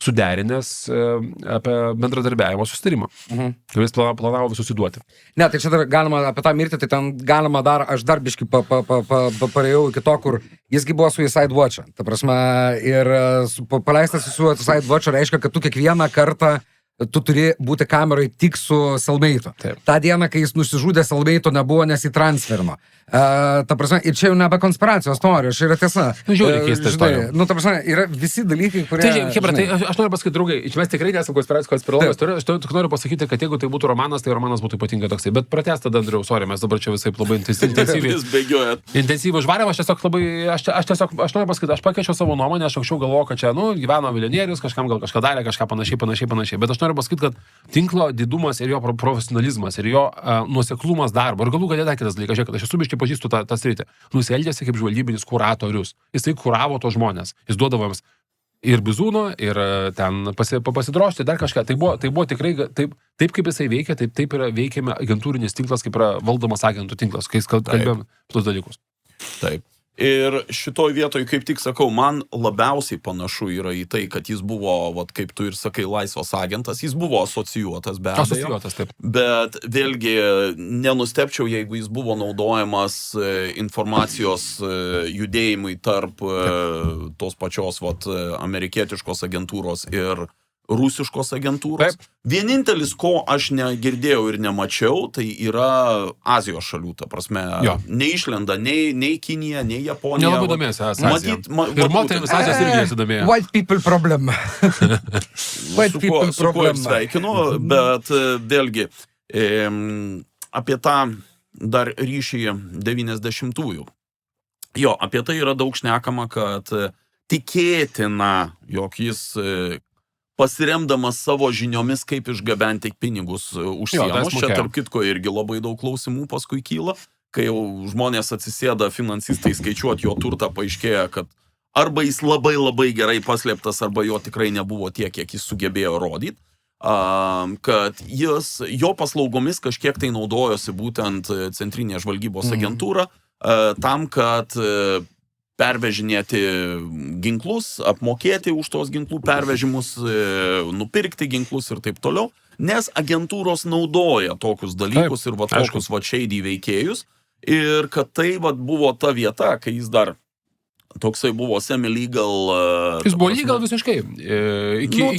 suderinęs apie bendradarbiavimo susitarimą. Kuris planavo visus įduoti. Ne, tai čia dar galima apie tą mirtį, tai ten galima aš dar biškai parėjau iki to, kur jisgi buvo Suicide Watch. Ta prasme, ir paleistas į Suicide Watch reiškia, kad tu kiekvieną kartą tu turi būti kamerai tik su Salmeito. Ta diena, kai jis nusižudė, Salmeito nebuvo, nes jį transferino. Ta prasme, ir čia jau nebe konspiracijos teorijos, čia yra tiesa. Žiūrėk, keista istorija. Ta prasme, yra visi dalykai, kurie... Tai, Hebra, tai aš noriu pasakyti, draugai, mes tikrai nesam konspiracijos teorijos, aš tik noriu pasakyti, kad jeigu tai būtų romanas, tai romanas būtų ypatingai toksai. Bet pratęs tada, Andriau, sorry, mes dabar čia visai labai intensyviai žvarėm, aš noriu pasakyti, aš pakeičiau savo nuomonę, aš anksčiau galvojau, kad čia, gyveno milijonierius, kažkam gal kažką darė, kažką panašiai. Bet aš noriu pasakyti, kad tinklo didumas ir jo profesionalizmas ir jo nuoseklumas darbo. Ir galų galė dar kitas dalykas, kad aš esu biškai pažįstu tą sritį. Jis elgėsi kaip žvalgybinis kuratorius. Jisai kuravo tos žmonės. Jis duodavo jiems ir bizūno, ir ten pasidrošti, dar kažką. Tai buvo tikrai taip, kaip jisai veikia, taip yra veikiame agentūrinis tinklas, kaip yra valdomas agentų tinklas, kai kalbėjom tos dalykus. Taip. Ir šitoj vietoj, kaip tik sakau, man labiausiai panašu yra į tai, kad jis buvo, kaip tu ir sakai, laisvas agentas, jis buvo asocijuotas be abejo. Asocijuotas, taip. Bet vėlgi nenustepčiau, jeigu jis buvo naudojamas informacijos judėjimui tarp tos pačios amerikietiškos agentūros ir rusiškos agentūros. Taip. Vienintelis, ko aš negirdėjau ir nemačiau, tai yra Azijos šalių, ta prasme, neišlenda nei Kinija, nei Japonija. Nelabai domėsi Azija. Ir moterimis Azijos irgi nesidomėjo. White people problem. Su kuo ir sveikinu, bet vėlgi, apie tą dar ryšį 90-ųjų. Jo, apie tai yra daug šnekama, kad tikėtina, jog jis pasiremdamas savo žiniomis, kaip išgabenti pinigus už sienos. Čia tarp kitko irgi labai daug klausimų paskui kyla. kai jau žmonės atsisėda finansistai skaičiuoti jo turtą, paaiškėja, kad arba jis labai labai gerai paslėptas, arba jo tikrai nebuvo tiek, kiek jis sugebėjo rodyti, kad jo paslaugomis kažkiek tai naudojosi būtent centrinė žvalgybos agentūra, tam, kad pervežinėti ginklus, apmokėti už tos ginklų pervežimus, nupirkti ginklus ir taip toliau, nes agentūros naudoja tokius dalykus ir tokius shady veikėjus, ir kad tai buvo ta vieta, kai jis dar toksai buvo semi-legal. Jis buvo legal visiškai.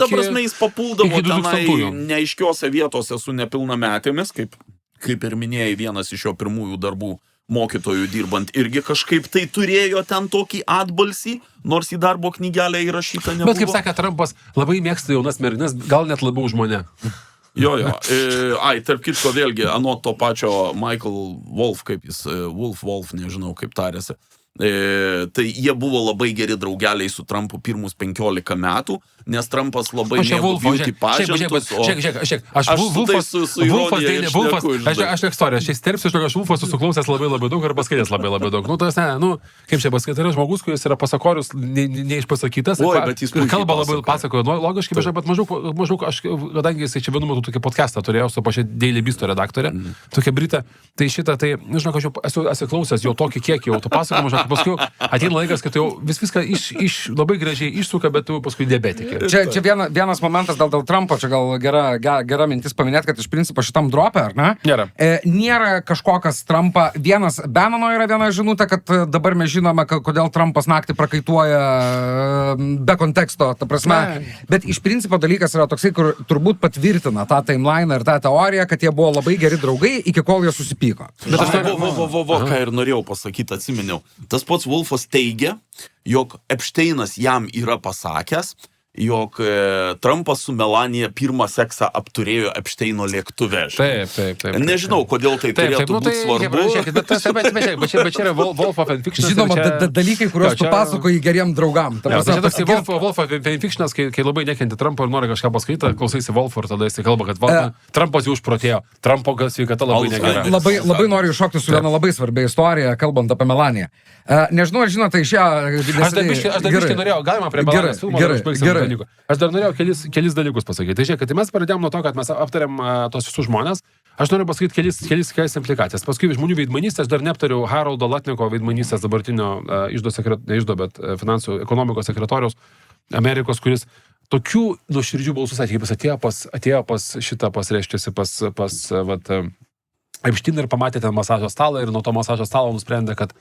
Ta prasme, jis papuldavo tenai neaiškiose vietose su nepilnametėmis, kaip ir minėjai, vienas iš jo pirmųjų darbų mokytojų dirbant irgi kažkaip tai turėjo ten tokį atbalsį, nors į darbo knygelę įrašyta nebuvo. Bet kaip sakė Trumpas, labai mėgsta jaunas merginas, gal net labiau už mane. Jo. Tarp kitko vėlgi, anot to pačio Michael Wolff, kaip jis, Wolf, nežinau kaip tarėsi, tai jie buvo labai geri draugeliai su Trumpu pirmus 15 metų, nes Trumpas labai mėgo beauty pažentus. Žiūrėk, aš istoriją, aš įsterpsiu, aš Wolfas suklausęs labai daug ir paskaitęs labai daug. Kaip čia paskaitė, yra žmogus, kuris yra pasakorius, neišpasakytas, ir kalba labai pasakojo, logiškai, bet maždaug, aš, kadangi jis čia vienu metu tokį podcastą turėjau su pačia Daily Beasto redaktorė, tokia Brita, tai šitą, nežinau, aš jau esu klausęs jau tokį kiekį, jau to pasakojimo, paskui ateina laikas, kad jau viską labai gražiai išsuka, bet tu paskui diabetikė. Čia vienas momentas dėl Trumpo, čia gal gera mintis paminėti, kad iš principo šitam drope, ar ne? Nėra. Nėra kažkokas Trumpą, Bannano yra viena žinutė, kad dabar mes žinome, kodėl Trumpas naktį prakaituoja be konteksto, ta prasme. Bet iš principo dalykas yra toksai, kur turbūt patvirtina tą timeline ir tą teoriją, kad jie buvo labai geri draugai, iki kol jie susipyko. Bet ką ir norėjau pasakyti, atsiminiau. Tas pats Wolfas teigia, jog Epšteinas jam yra pasakęs, jog Trumpas su Melanija pirmą seksą apturėjo Epšteino lėktuve. Taip. Nežinau, kodėl tai turėtų būti svarbu. Bet čia yra Wolfo fanfictionas. Žinoma, dalykai, kuriuos tu pasakoji geriem draugam. Čia toks Wolfo fanfictionas, kai labai nekenti Trumpo ir nori kažką paskaityti, klausaisi Wolfo ir tada jis kalba, kad Trumpas jau užprotėjo. Trumpo sveikata labai negera. Labai noriu iššokti su viena labai svarbia istorija, kalbant apie Melaniją. Nežinau, ar žinote, iš ją... Aš dar biškai norėjau, galima prie Melanijos filmo. Aš dar norėjau kelis dalykus pasakyti. Tai žiūrėk, kad mes pradėjom nuo to, kad mes aptarėm tos visus žmonės. Aš noriu pasakyti kelis implikacijas. Paskui žmonių veidmanystės, aš dar neaptariau Haroldo Latniko veidmanystės dabartinio finansų ekonomikos sekretoriaus Amerikos, kuris tokių nuoširdžių balsų sakė, kaip jis atėjo pas reiškiasi, pas Epšteiną ir pamatė ten masažo stalą ir nuo to masažo stalo nusprendė, kad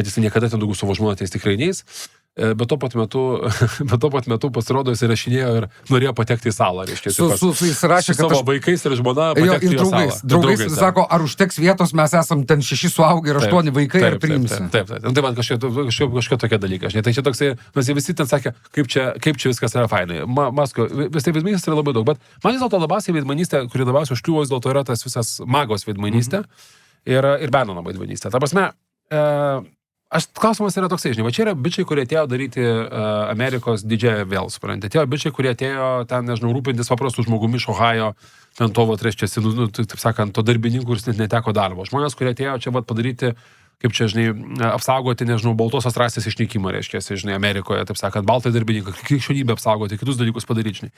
jis niekada ten daugiau savo žmoną ateis tikrai neis. Bet tuo pat metu pasirodo jis įrašinėjo ir norėjo patekti į salą, reiškia. Su savo vaikais ir žmona patekti į salą. Draugais sako, ar užteks vietos, mes esam ten 6 suaugę ir 8 vaikai ir priimsi. Taip. Tai man kažkokia tokia dalyka. Tai čia toksai, mes visi ten sakė, kaip čia viskas yra fainai. Masko, vis tai veidmanystė yra labai daug, bet man vis dėlto labiausiai veidmanystė, kuri labiausiai užkliuvo, vis dėlto yra tas visas magos veidmanystė ir Bannano veidmanystė. Ta prasme, klausimas yra toksai, žinai, va čia yra bičiai, kurie atėjo daryti Amerikos didžiąją vėl, suprantate. Atėjo bičiai, kurie atėjo ten, nežinau, rūpintis paprastų žmogumi iš Ohajo, ten to, reiškiasi, taip sakant, to darbininkų, kuris net neteko darbo. Žmonės, kurie atėjo čia padaryti, kaip čia, žinai, apsaugoti, nežinau, baltosios rasės išnykimą, reiškiasi, žinai, Amerikoje, taip sakant, baltai darbininkai, krikščionybę apsaugoti, kitus dalykus padaryti, žinai.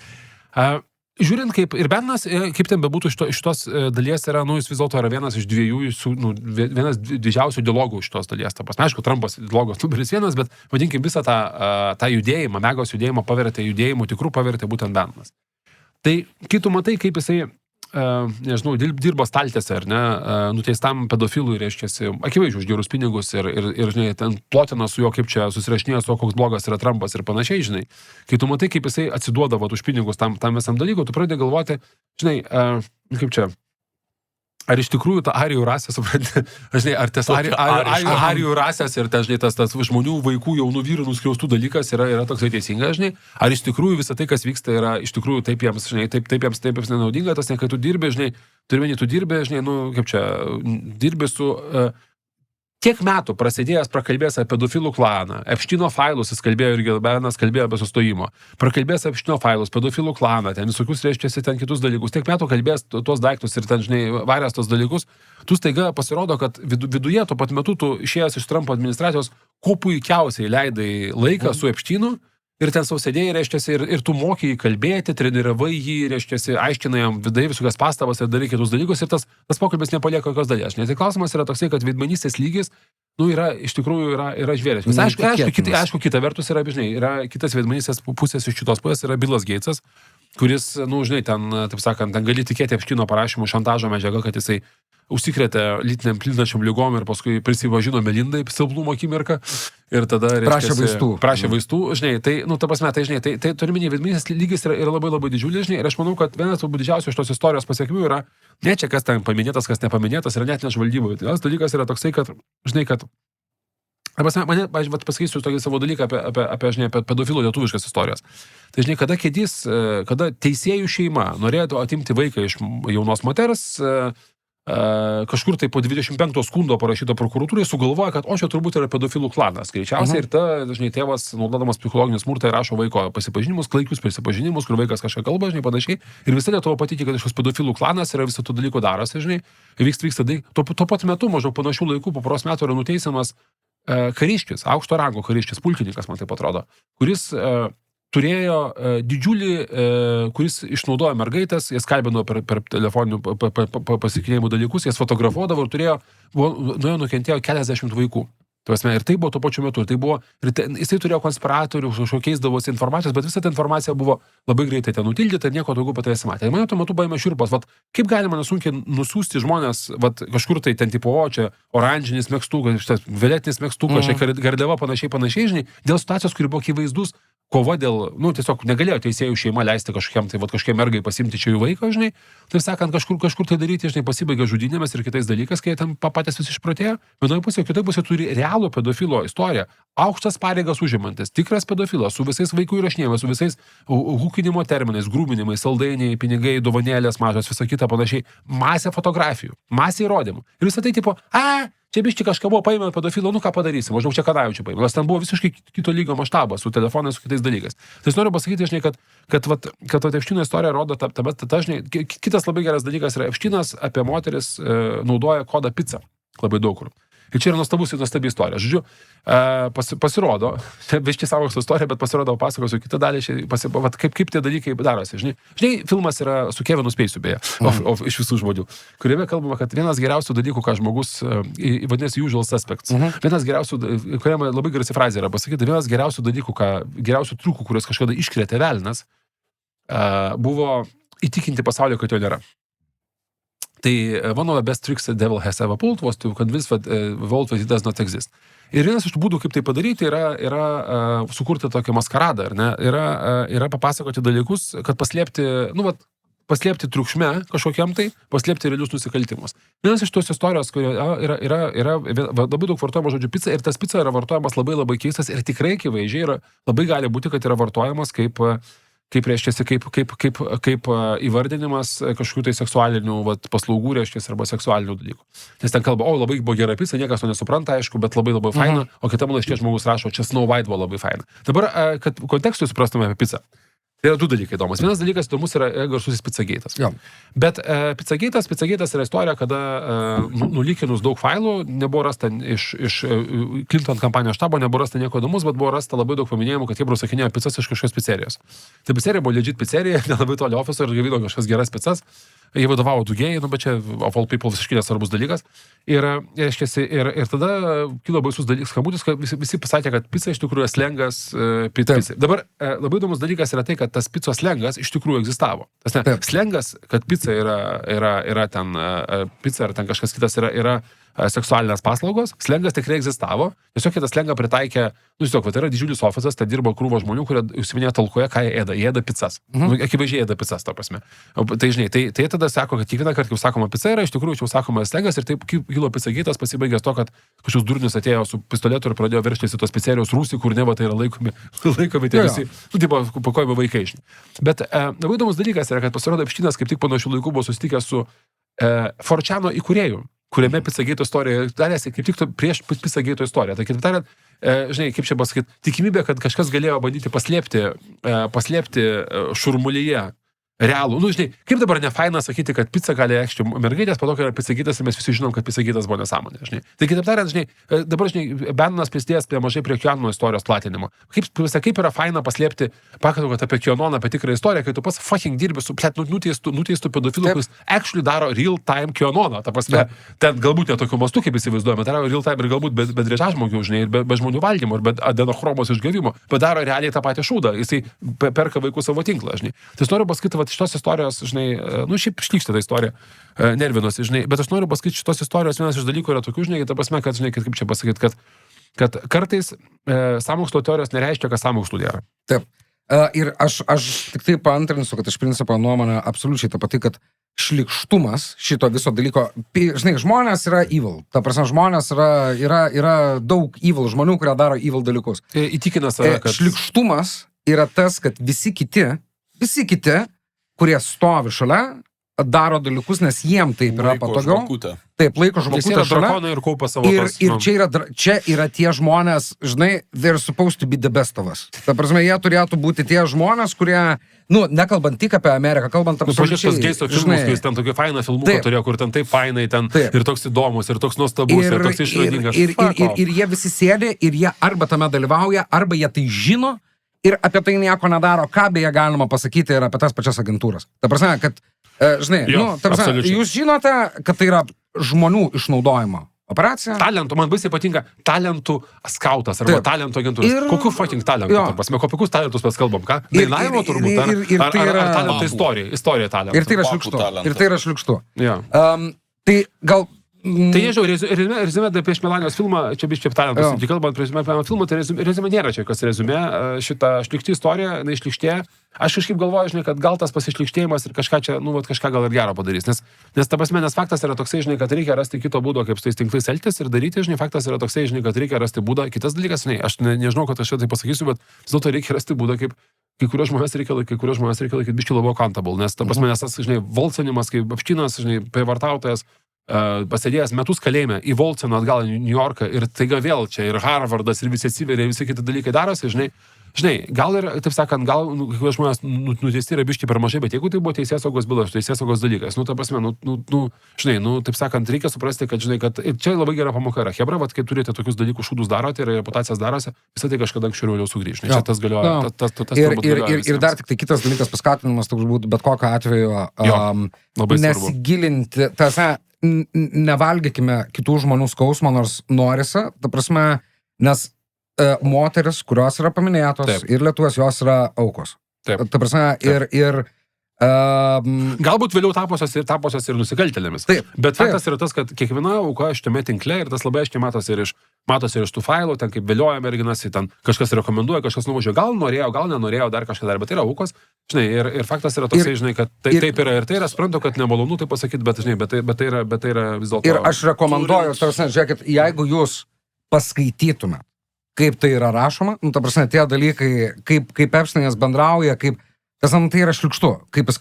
Žiūrint, kaip ir Bannanas, kaip ten bebūtų šitos dalies yra, jis vis dėlto yra vienas iš vienas didžiausių dialogų šitos dalies. Ta prasme, aišku, Trumpas dialogas numeris 1, bet vadinkim visą tą judėjimą, megos judėjimą pavertė judėjimu tikrų, pavertė būtent Bannanas. Tai kai tu matai, kaip jisai, nežinau, dirbo staltėse, ar ne, nuteistam pedofilui, reiškiasi, akivaizdžiai už gerus pinigus ir žinai, ten plotina su juo, kaip čia susirašinėjo su juo, koks blogas yra Trumpas ir panašiai, žinai. Kai tu matai, kaip jisai atsiduodavo už pinigus tam visam dalykui, tu pradedi galvoti, žinai, kaip čia, ar iš tikrųjų ta arijų rasė, supranti, žinai, ar tas arijų rasės ir žinai, tas žmonių, vaikų, jaunų vyrų nuskriaustų dalykas yra toksai teisingas, žinai, ar iš tikrųjų visą tai, kas vyksta, yra iš tikrųjų taip jiems, žinai, taip jiems nenaudinga, tas ne, kai tu dirbi, žinai, tu dirbi, žinai, kaip čia, dirbi su tiek metų prasidėjęs prakalbės apie pedofilų klaną, Epštyno failus, jis kalbėjo irgi, Benas kalbėjo apie sustojimo, prakalbės apie Epštyno failus, pedofilų klaną, ten visokius reiškiasi ten kitus dalykus, tiek metų kalbės tuos daiktus ir ten, žinai, varės tos dalykus, tu staiga pasirodo, kad viduje tuo pat metu tu išėjęs iš Trumpo administracijos, kuo puikiausiai leidai laiką su Epštynu, ir ten sausėdėjai, reiškiasi, ir tu mokiai kalbėti, treniravai jį, reiškiasi, aiškinai jam vidai visokias pastabas ir darai kitus dalykus, ir tas pokalbis nepalieka jokios dalies. Tai klausimas yra toksai, kad veidmainystės lygis, yra iš tikrųjų yra žvėrės. Aišku, kita vertus yra, žinai, yra kitas veidmainystės pusės iš šitos pusės yra Billas Gatesas, kuris, žinai, ten, taip sakant, ten gali tikėti Epštyno parašymų šantažo medžiagą, kad jisai užsikrėtė lytiniam plintančiam lygom ir paskui prisivažino Melindai silpnumo akimirką ir tada prašė vaistų, žinai, tai, ta prasme, tai, žinai, tai turiminį veidmainystės lygis yra labai labai didžiulis, žinai, ir aš manau, kad vienas didžiausių iš tos istorijos pasiekmių yra ne čia, kas ten paminėtas, kas nepaminėtas, yra net nežvaldyboje. Tai tas dalykas yra toksai, kad, žinai, kad mane, pasakysiu tokį savo dalyką apie pedofilų lietuviškas istorijas. Tai, žinai, kada teisėjų šeima norėjo atimti vaiką iš jaunos moters, kažkur tai po 25 skundo parašyto prokuratūrai sugalvoja, kad čia turbūt yra pedofilų klanas. Greičiausiai ir žinai, tėvas, naudodamas psichologinį smurtą, rašo vaiko pasipažinimus, klaikius prisipažinimus, kur vaikas kažką kalba, žinai, panašiai. Ir visa Lietuva patikė, kad šis pedofilų klanas yra viso to dalyko darosi, žinai, vyksta tuo pat metu, maždaug panašių laikų, po poros metų yra nuteisiamas kariškis, aukšto rango kariškis, pulkininkas, man taip atrodo, kuris turėjo didžiulį, kuris išnaudojo mergaitės, jas kalbino per telefoninių pasikinėjimų dalykus, jas fotografuodavo ir nuo jo nukentėjo keliasdešimt vaikų. Ir tai buvo tuo pačiu metu. Jisai turėjo konspiratorių, keisdavosi informacijos, bet visa ta informacija buvo labai greitai ten nutildyta ir nieko daugiau apie tai nesimatė. Ir mane tuo metu paėmė šiurpas, kaip galima nesunkiai nusiųsti žmonės, kažkur tai ten tipo, čia oranžinis megztukas, violetinis megztukas, čia gardeva panašiai, žinai, dėl situacijos, kuri buvo akivaizdus, kova dėl, tiesiog negalėjo teisėjų šeima leisti kažkokiam mergai pasimti čia jų vaiką, žinai, taip sakant, kažkur tai daryti, žinai, pasibaigia žudynėmis ir kitais dalykais, kai ten patys visi išprotėjo, vienoje pusėje, kitoje pusėje turi realų pedofilo istoriją, aukštas pareigas užimantis, tikras pedofilas, su visais vaikų įrašinėjimais, su visais hūkinimo terminais, grūminimais, saldainiai, pinigai, dovanėlės mažos, visa kita panašiai, masė fotografijų, masė įrodymų. Ir visą tai tipo, čia biški kažką buvo paėmė pedofilo, ką padarysim, maždaug čia Kanavičių paėmė, nes ten buvo visiškai kito lygio maštabas, su telefonais, su kitais dalykais. Tai noriu pasakyti, žinai, kad Epštyno istorija rodo, žinai, kitas labai geras dalykas yra, Epštynas apie moteris naudoja kodą pizza labai daug kur. Ir čia yra nuostabi istorija. Žodžiu, pasirodo, viški savo istoriją, bet pasirodo, pasakosiu kitą dalį, kaip tie dalykai darosi. Žinai, filmas yra su Kevinu Spacey, beje, iš visų žmonių, kuriame kalbama, kad vienas geriausių dalykų, ką žmogus, vadinasi, usual suspects. Vienas geriausių, kuriame labai garsi frazė yra pasakyti, vienas geriausių dalykų, geriausių triukų, kuriuos kažkada iškrėtė velnas, buvo įtikinti pasaulio, kad jo nėra. Tai one of the best tricks the devil has ever pulled was to convince the world that it does not exist. Ir vienas iš tų būdų, kaip tai padaryti, yra sukurti tokią maskaradą, ar ne? Yra papasakoti dalykus, kad paslėpti triukšme kažkokiam tai, paslėpti realius nusikaltimus. Vienas iš tos istorijos, kurio yra labai daug vartojama žodžiu pica, ir tas pica yra vartojamas labai labai keistas ir tikrai akivaizdžiai yra, labai gali būti, kad yra vartojamas kaip reiškiasi, kaip įvardinimas kažkokių tai seksualinių paslaugų, reiškiasi, arba seksualinių dalykų. Nes ten kalba, labai buvo gera pica, niekas to nesupranta, aišku, bet labai labai faina, o kitam laiške žmogus rašo, čia Snow White buvo labai faina. Dabar, kad kontekstui suprastume apie pizzą. Tai yra du dalykai įdomus. Vienas dalykas įdomus yra garsusis Pizzageitas. Bet Pizzageitas yra istorija, kada nulykinus daug failų, nebuvo rasta iš Clinton kampanijos štabo, nebuvo rasta nieko įdomus, bet buvo rasta labai daug paminėjimų, kad jie užsakinėjo pizzas iš kažkokios pizzerijos. Tai pizserija buvo legit pizzerija, nelabai toli ofiso ir gavino kažkas geras pizzas. Jie vadovavo Dugėjai, bet čia of all people visiškai nesvarbus dalykas. Ir tada kilo baisus dalykas, skambutis, kad visi pasakė, kad pica iš tikrųjų slengas pizza. Dabar labai įdomus dalykas yra tai, kad tas picos slengas iš tikrųjų egzistavo. Slengas, kad pizza yra ten pizza ar ten kažkas kitas yra seksualinės paslaugos, slengas tikrai egzistavo, tiesiog tas slengą pritaikė, tai yra didžiulis ofisas, ten dirbo krūvo žmonių, kurie užsiminė talkoje, ką jie ėda pizzas. Akivaizdžiai ėda pizzas, ta prasme. Tai žinai, tai tada sako, kad kiekvieną kartą, kai sakoma pizza yra, iš tikrųjų čia sakoma slengas ir taip kilo Pizzageitas, pasibaigęs to, kad kažkoks durnius atėjo su pistoletu ir pradėjo veržtis į tos pizzerijos rūsį, kur neva tai yra laikomi tie visi, pakojami vaikai. Bet labai įdomus dalykas yra, kad pasirodo Epštynas kaip tik panašių laikų buvo susitikęs su Forčano įkūrėju, kuriame Pizzagate istorija darėsi kaip tik prieš Pizzagate istoriją. Tai kitaip tariant, žinai, kaip čia pasakyti, tikimybė, kad kažkas galėjo bandyti paslėpti šurmulyje realų. Nu, žinai, kaip dabar nefaina sakyti, kad pizza gali reikšti mergaitės, po to, kai yra Pizzagitas ir mes visi žinom, kad Pizzagitas buvo nesąmonė, žinai. Tai kitaip tariant, žinai, dabar, žinai, Bannonas prisidėjęs mažai prie QAnon istorijos platinimo. Kaip yra faina paslėpti, pakakot apie QAnon, apie tikrą istoriją, kai tu pas fucking dirbi su nuteistų pedofilu, kuris actually daro real-time QAnoną. Ta prasme, ten galbūt ne tokiu mastu, kaip įsivaizduojame, daro real-time ir galbūt be driežažmogių, žinai, ir be žmonių valdymo, ir be adenochromos išgavimo, bet daro realiai tą patį šūdą. Jisai perka vaikų savo tinklą, žinai. Tai noriu pasakyti, va, šitos istorijos, žinai, nu šiaip šlykštė ta istorija, nervinosi, žinai, bet aš noriu pasakyti, šitos istorijos vienas iš dalykų yra tokių, žinai, ta prasme, kad, žinai, kaip čia pasakyti, kad kartais sąmokslo teorijos nereiškia, kad sąmokslų nėra. Taip. Ir aš tik tai paantrinsiu, kad iš principo nuomonė absoliučiai ta pati, kad šlykštumas šito viso dalyko, žinai, žmonės yra evil. Ta prasme, žmonės yra daug evil žmonių, kurie daro evil dalykus. Įtikina save, kad šlykštumas yra tas, kad visi kiti, kurie stovi šalia, daro dalykus, nes jiem taip yra patogiau. Taip, laiko žvakutę šalia. Ir kaupa savo ir čia yra tie žmonės, žinai, they're supposed to be the best of us. Ta prasme, jie turėtų būti tie žmonės, kurie, nu, nekalbant tik apie Ameriką, kalbant absoliučiai. Pažiūrėk tas Geiso filmus, kai jis ten tokį fainą filmuką turėjo, kur ten taip fainai, ten ir toks įdomus, ir toks nuostabus, ir toks išradingas. Ir jie visi sėdi, ir jie arba tame dalyvauja, arba jie tai žino, ir apie tai nieko nedaro, ką beje galima pasakyti ir apie tas pačias agentūras. Ta prasme, kad, žinai, jūs žinote, kad tai yra žmonių išnaudojimo operacija. Talentų, man baisiai patinka talentų skautas arba talentų agentūras. Kokių fucking talentų? Ta prasme, kokius talentus mes kalbam, ką? Dainavimo turbūt, ar talentų istorija talentų. Ir tai yra šliukštu. Ja. Tai gal... Tai nežinau, rezumė prieš Melanijos filmą, čia biškai talentas, tai kalbant prieš Melanijos filmą, tai rezumė nėra čia, kas rezumė, šitą šlikštį istoriją, jinai išlikštė. Aš kažkaip galvoju, žinai, kad gal tas pasišlikštėjimas ir kažką čia, nu, kažką gal ir gero padarys, nes ta prasme, nes faktas yra toksai, žinai, kad reikia rasti kito būdo, kaip su tais tinklais elgtis ir daryti, žinai, faktas yra toksai, žinai, kad reikia rasti būdą. Kitas dalykas, žinai, aš nežinau, kad aš čia tai pasakysiu, bet vis dėlto reikia rasti būdą, kaip kai kurios žmonės reikia laikyti biškį labiau accountable, nes ta prasme, nes tas, žinai, volcinimas, kaip apštinas, žinai, prievartautojas, pasėdėjęs metus kalėjime į Volceną atgal į New Yorką ir taiga vėl čia ir Harvardas ir visi atsiveria ir visi kiti dalykai darosi, žinai, gal ir, taip sakant, gal kai kurie žmonės nuteisti yra biški per mažai, bet jeigu tai buvo teisėsaugos bylos, teisėsaugos dalykas, ta prasme, žinai, taip sakant, reikia suprasti, kad, žinai, kad čia labai gera pamoka yra. Hebra, vat, kai turite tokius dalykus šūdus darote ir reputacijas darosi, visą tai kažkada anksčiau vėliau sugrįš. Čia tas galioja. Ir dar tik tai kitas dalykas paskatinimas, toks būtų bet kokio atveju nesigilinti, nevalgykime kitų žmonių skausmo, nors norisi, ta prasme, nes moteris, kurios yra paminėtos ir Lietuvos, jos yra aukos. Taip. Ta prasme, ir galbūt vėliau taposios ir nusikaltėlėmis. Bet faktas yra tas, kad kiekviena auka šitame tinkle ir tas labai aiškiai matosi ir iš tų failų, ten kaip vėlioja merginas, ten kažkas rekomenduoja, kažkas nuvažiuoja, gal norėjo, gal nenorėjo, dar kažką dar, bet tai yra aukos, žinai, ir faktas yra toksai, žinai, kad taip yra ir tai yra, suprantu, kad nemalonu tai pasakyti, bet, žinai, bet tai yra vis dėlto. Ir aš rekomenduoju, žiūrėkit, jeigu jūs paskaitytume, kaip tai yra rašoma, ta prasme, tie dalykai, kaip Epsteinas bendrauja, kaip tai yra šliukštu, kaip jis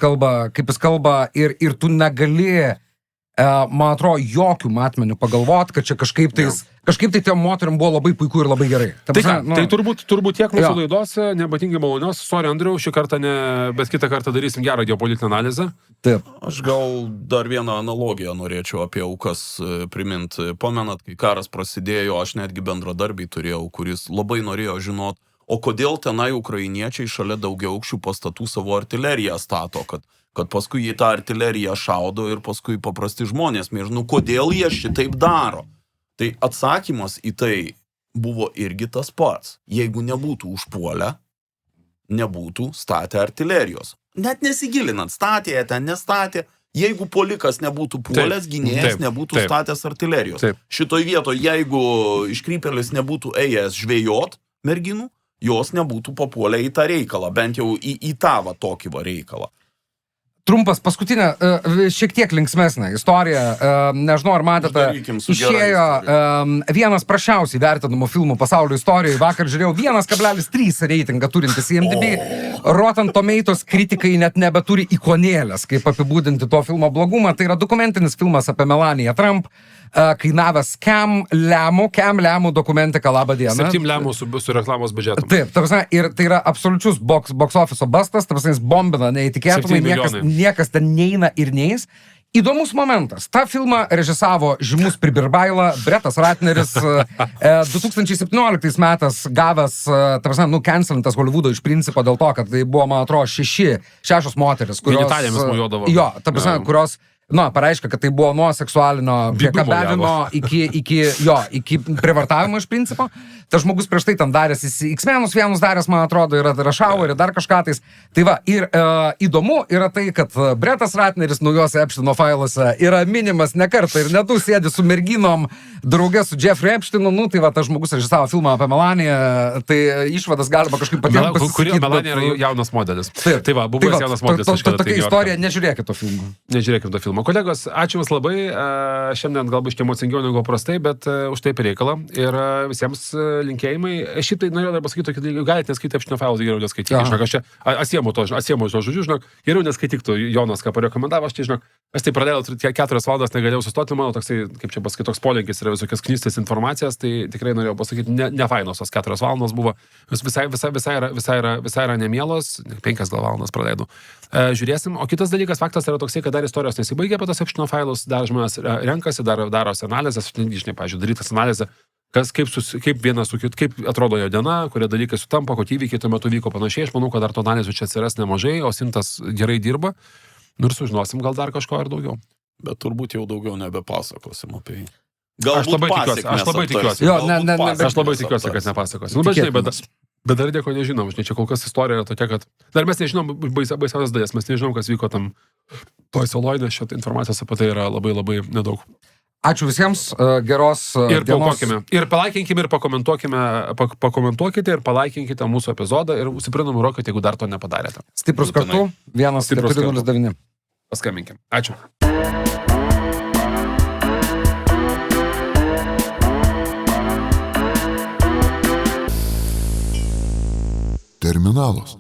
kalba ir tu negali, man atrodo, jokių matmenių pagalvoti, kad čia kažkaip tai tiem moterim buvo labai puiku ir labai gerai. Tai turbūt tiek mūsų laidos, nebatingai malonios. Sorry, Andriau, šį kartą ne, bet kitą kartą darysim gerą geopolitinę analizę. Taip. Aš gal dar vieną analogiją norėčiau apie aukas priminti. Pamenat, kai karas prasidėjo, aš netgi bendradarbį turėjau, kuris labai norėjo žinoti, o kodėl tenai ukrainiečiai šalia daugiaaukščių pastatų savo artileriją stato, kad paskui jie tą artileriją šaudo ir paskui paprasti žmonės miršta. Kodėl jie šitaip daro? Tai atsakymas į tai buvo irgi tas pats. Jeigu nebūtų užpuolę, nebūtų statę artilerijos. Net nesigilinant, statė, ten nestatė. Jeigu polikas nebūtų puolęs, gynėjas nebūtų statęs artilerijos. Šitoj vietoje, jeigu iškrypėlis nebūtų ėjęs žvejot merginų, jos nebūtų papuolę į tą reikalą, bent jau į tą tokį reikalą. Trumpas, paskutinė, šiek tiek linksmesnė istorija, nežinau, ar matėte, išėjo vienas prašiausiai vertinamų filmų pasaulio istorijoje, vakar žiūrėjau 1,3 reitingą turintis IMDb, Rotten Tomatoes kritikai net nebeturi ikonėlės, kaip apibūdinti to filmo blogumą. Tai yra dokumentinis filmas apie Melaniją Trump, kainavęs Cam Lemų dokumentika Labą dieną. 7 lemų su reklamos biudžetu. Taip, ir tai yra absoliučius box office bustas, jis bombina neįtikėtumai, niekas ten neina ir neis. Įdomus momentas. Ta filmą režisavo žymus Pribirbaila, Bretas Ratneris, 2017 metais gavęs, cancelintas Hollywoodo iš principo dėl to, kad tai buvo, man atrodo, 6 moteris, kurios... Genitalėmis mojuodavo. Jo, kurios... pareiškia, kad tai buvo nuo seksualinio priekabiavimo iki privartavimo iš principo. Tas žmogus prieš tai ten daręs, X-Menus vienus daręs, man atrodo, yra Rašau ir dar kažką tais. Tai va, ir įdomu yra tai, kad Bretas Ratneris naujose Epštino failuose yra minimas ne kartą ir net sėdi su merginom draugė su Jeffrey Epštinu, tai va, tas žmogus režisavo filmą apie Melaniją, tai išvadas galima kažkaip patiems pasisakyti. Kurio Melanija yra jaunas modelis. Tai va, buvo jaunas modelis. Tokia istorija, nežiūrėkite to filmo. Nežiūrėkite to filmo. Kolegos, ačiū Jums labai. Šiandien galbūt šiek tiek emocingiau negu prastai, bet už tai per reikalą. Ir visiems linkėjimai. Šitai norėjau dar pasakyti, kad galite neskaityti Epštino failus, geriau neskaityti. Žinok, aš čia atsiemu to žodžiu, žinok, geriau neskaityk Jonas, ką parekomendavo, aš tai, žinok, aš tai praleidau 4 valandas, negalėjau sustoti, mano toksai, kaip čia pasakyti, toks polinkis yra visokias knystės informacijas, tai tikrai norėjau pasakyti, ne fainos tos 4 valandos buvo, visai yra nemielos, 5 gal valandas praleidau. Žiūrėsim, o kitas dalykas, faktas yra toksai, kad dar istorijos nesibaigė apie tos Epštino failus, dar žmonės renkasi, darosi analizės, žinai, pavyzdžiui, darytas analizė, kaip vienas su kitu, kaip atrodo jo diena, kurie dalykai sutampa, kokie įvykiai tuo metu vyko panašiai. Aš manau, kad dar to analizų čia atsiras nemažai, o Sintas gerai dirba. Ir sužinosim gal dar kažko ir daugiau. Bet turbūt jau daugiau nebepasakosim apie jį. Aš labai tikiuosi. Aš labai tikiuosi, kad nepasakosim. Bet žinai, bet dar nieko nežinom. Žinai, čia kol kas istorija yra tokia, kad dar mes nežinom baisiausias dalis, mes nežinom, kas vyko tam toj saloj, nes šitą informacijos apie tai yra labai labai nedaug. Ačiū visiems, geros dienos. Ir palaikinkime ir pakomentuokite ir palaikinkite mūsų epizodą ir užsiprenumeruokite, jeigu dar to nepadarėte. Stiprus kartu, 1409. Paskambinkim. Ačiū. Terminalas.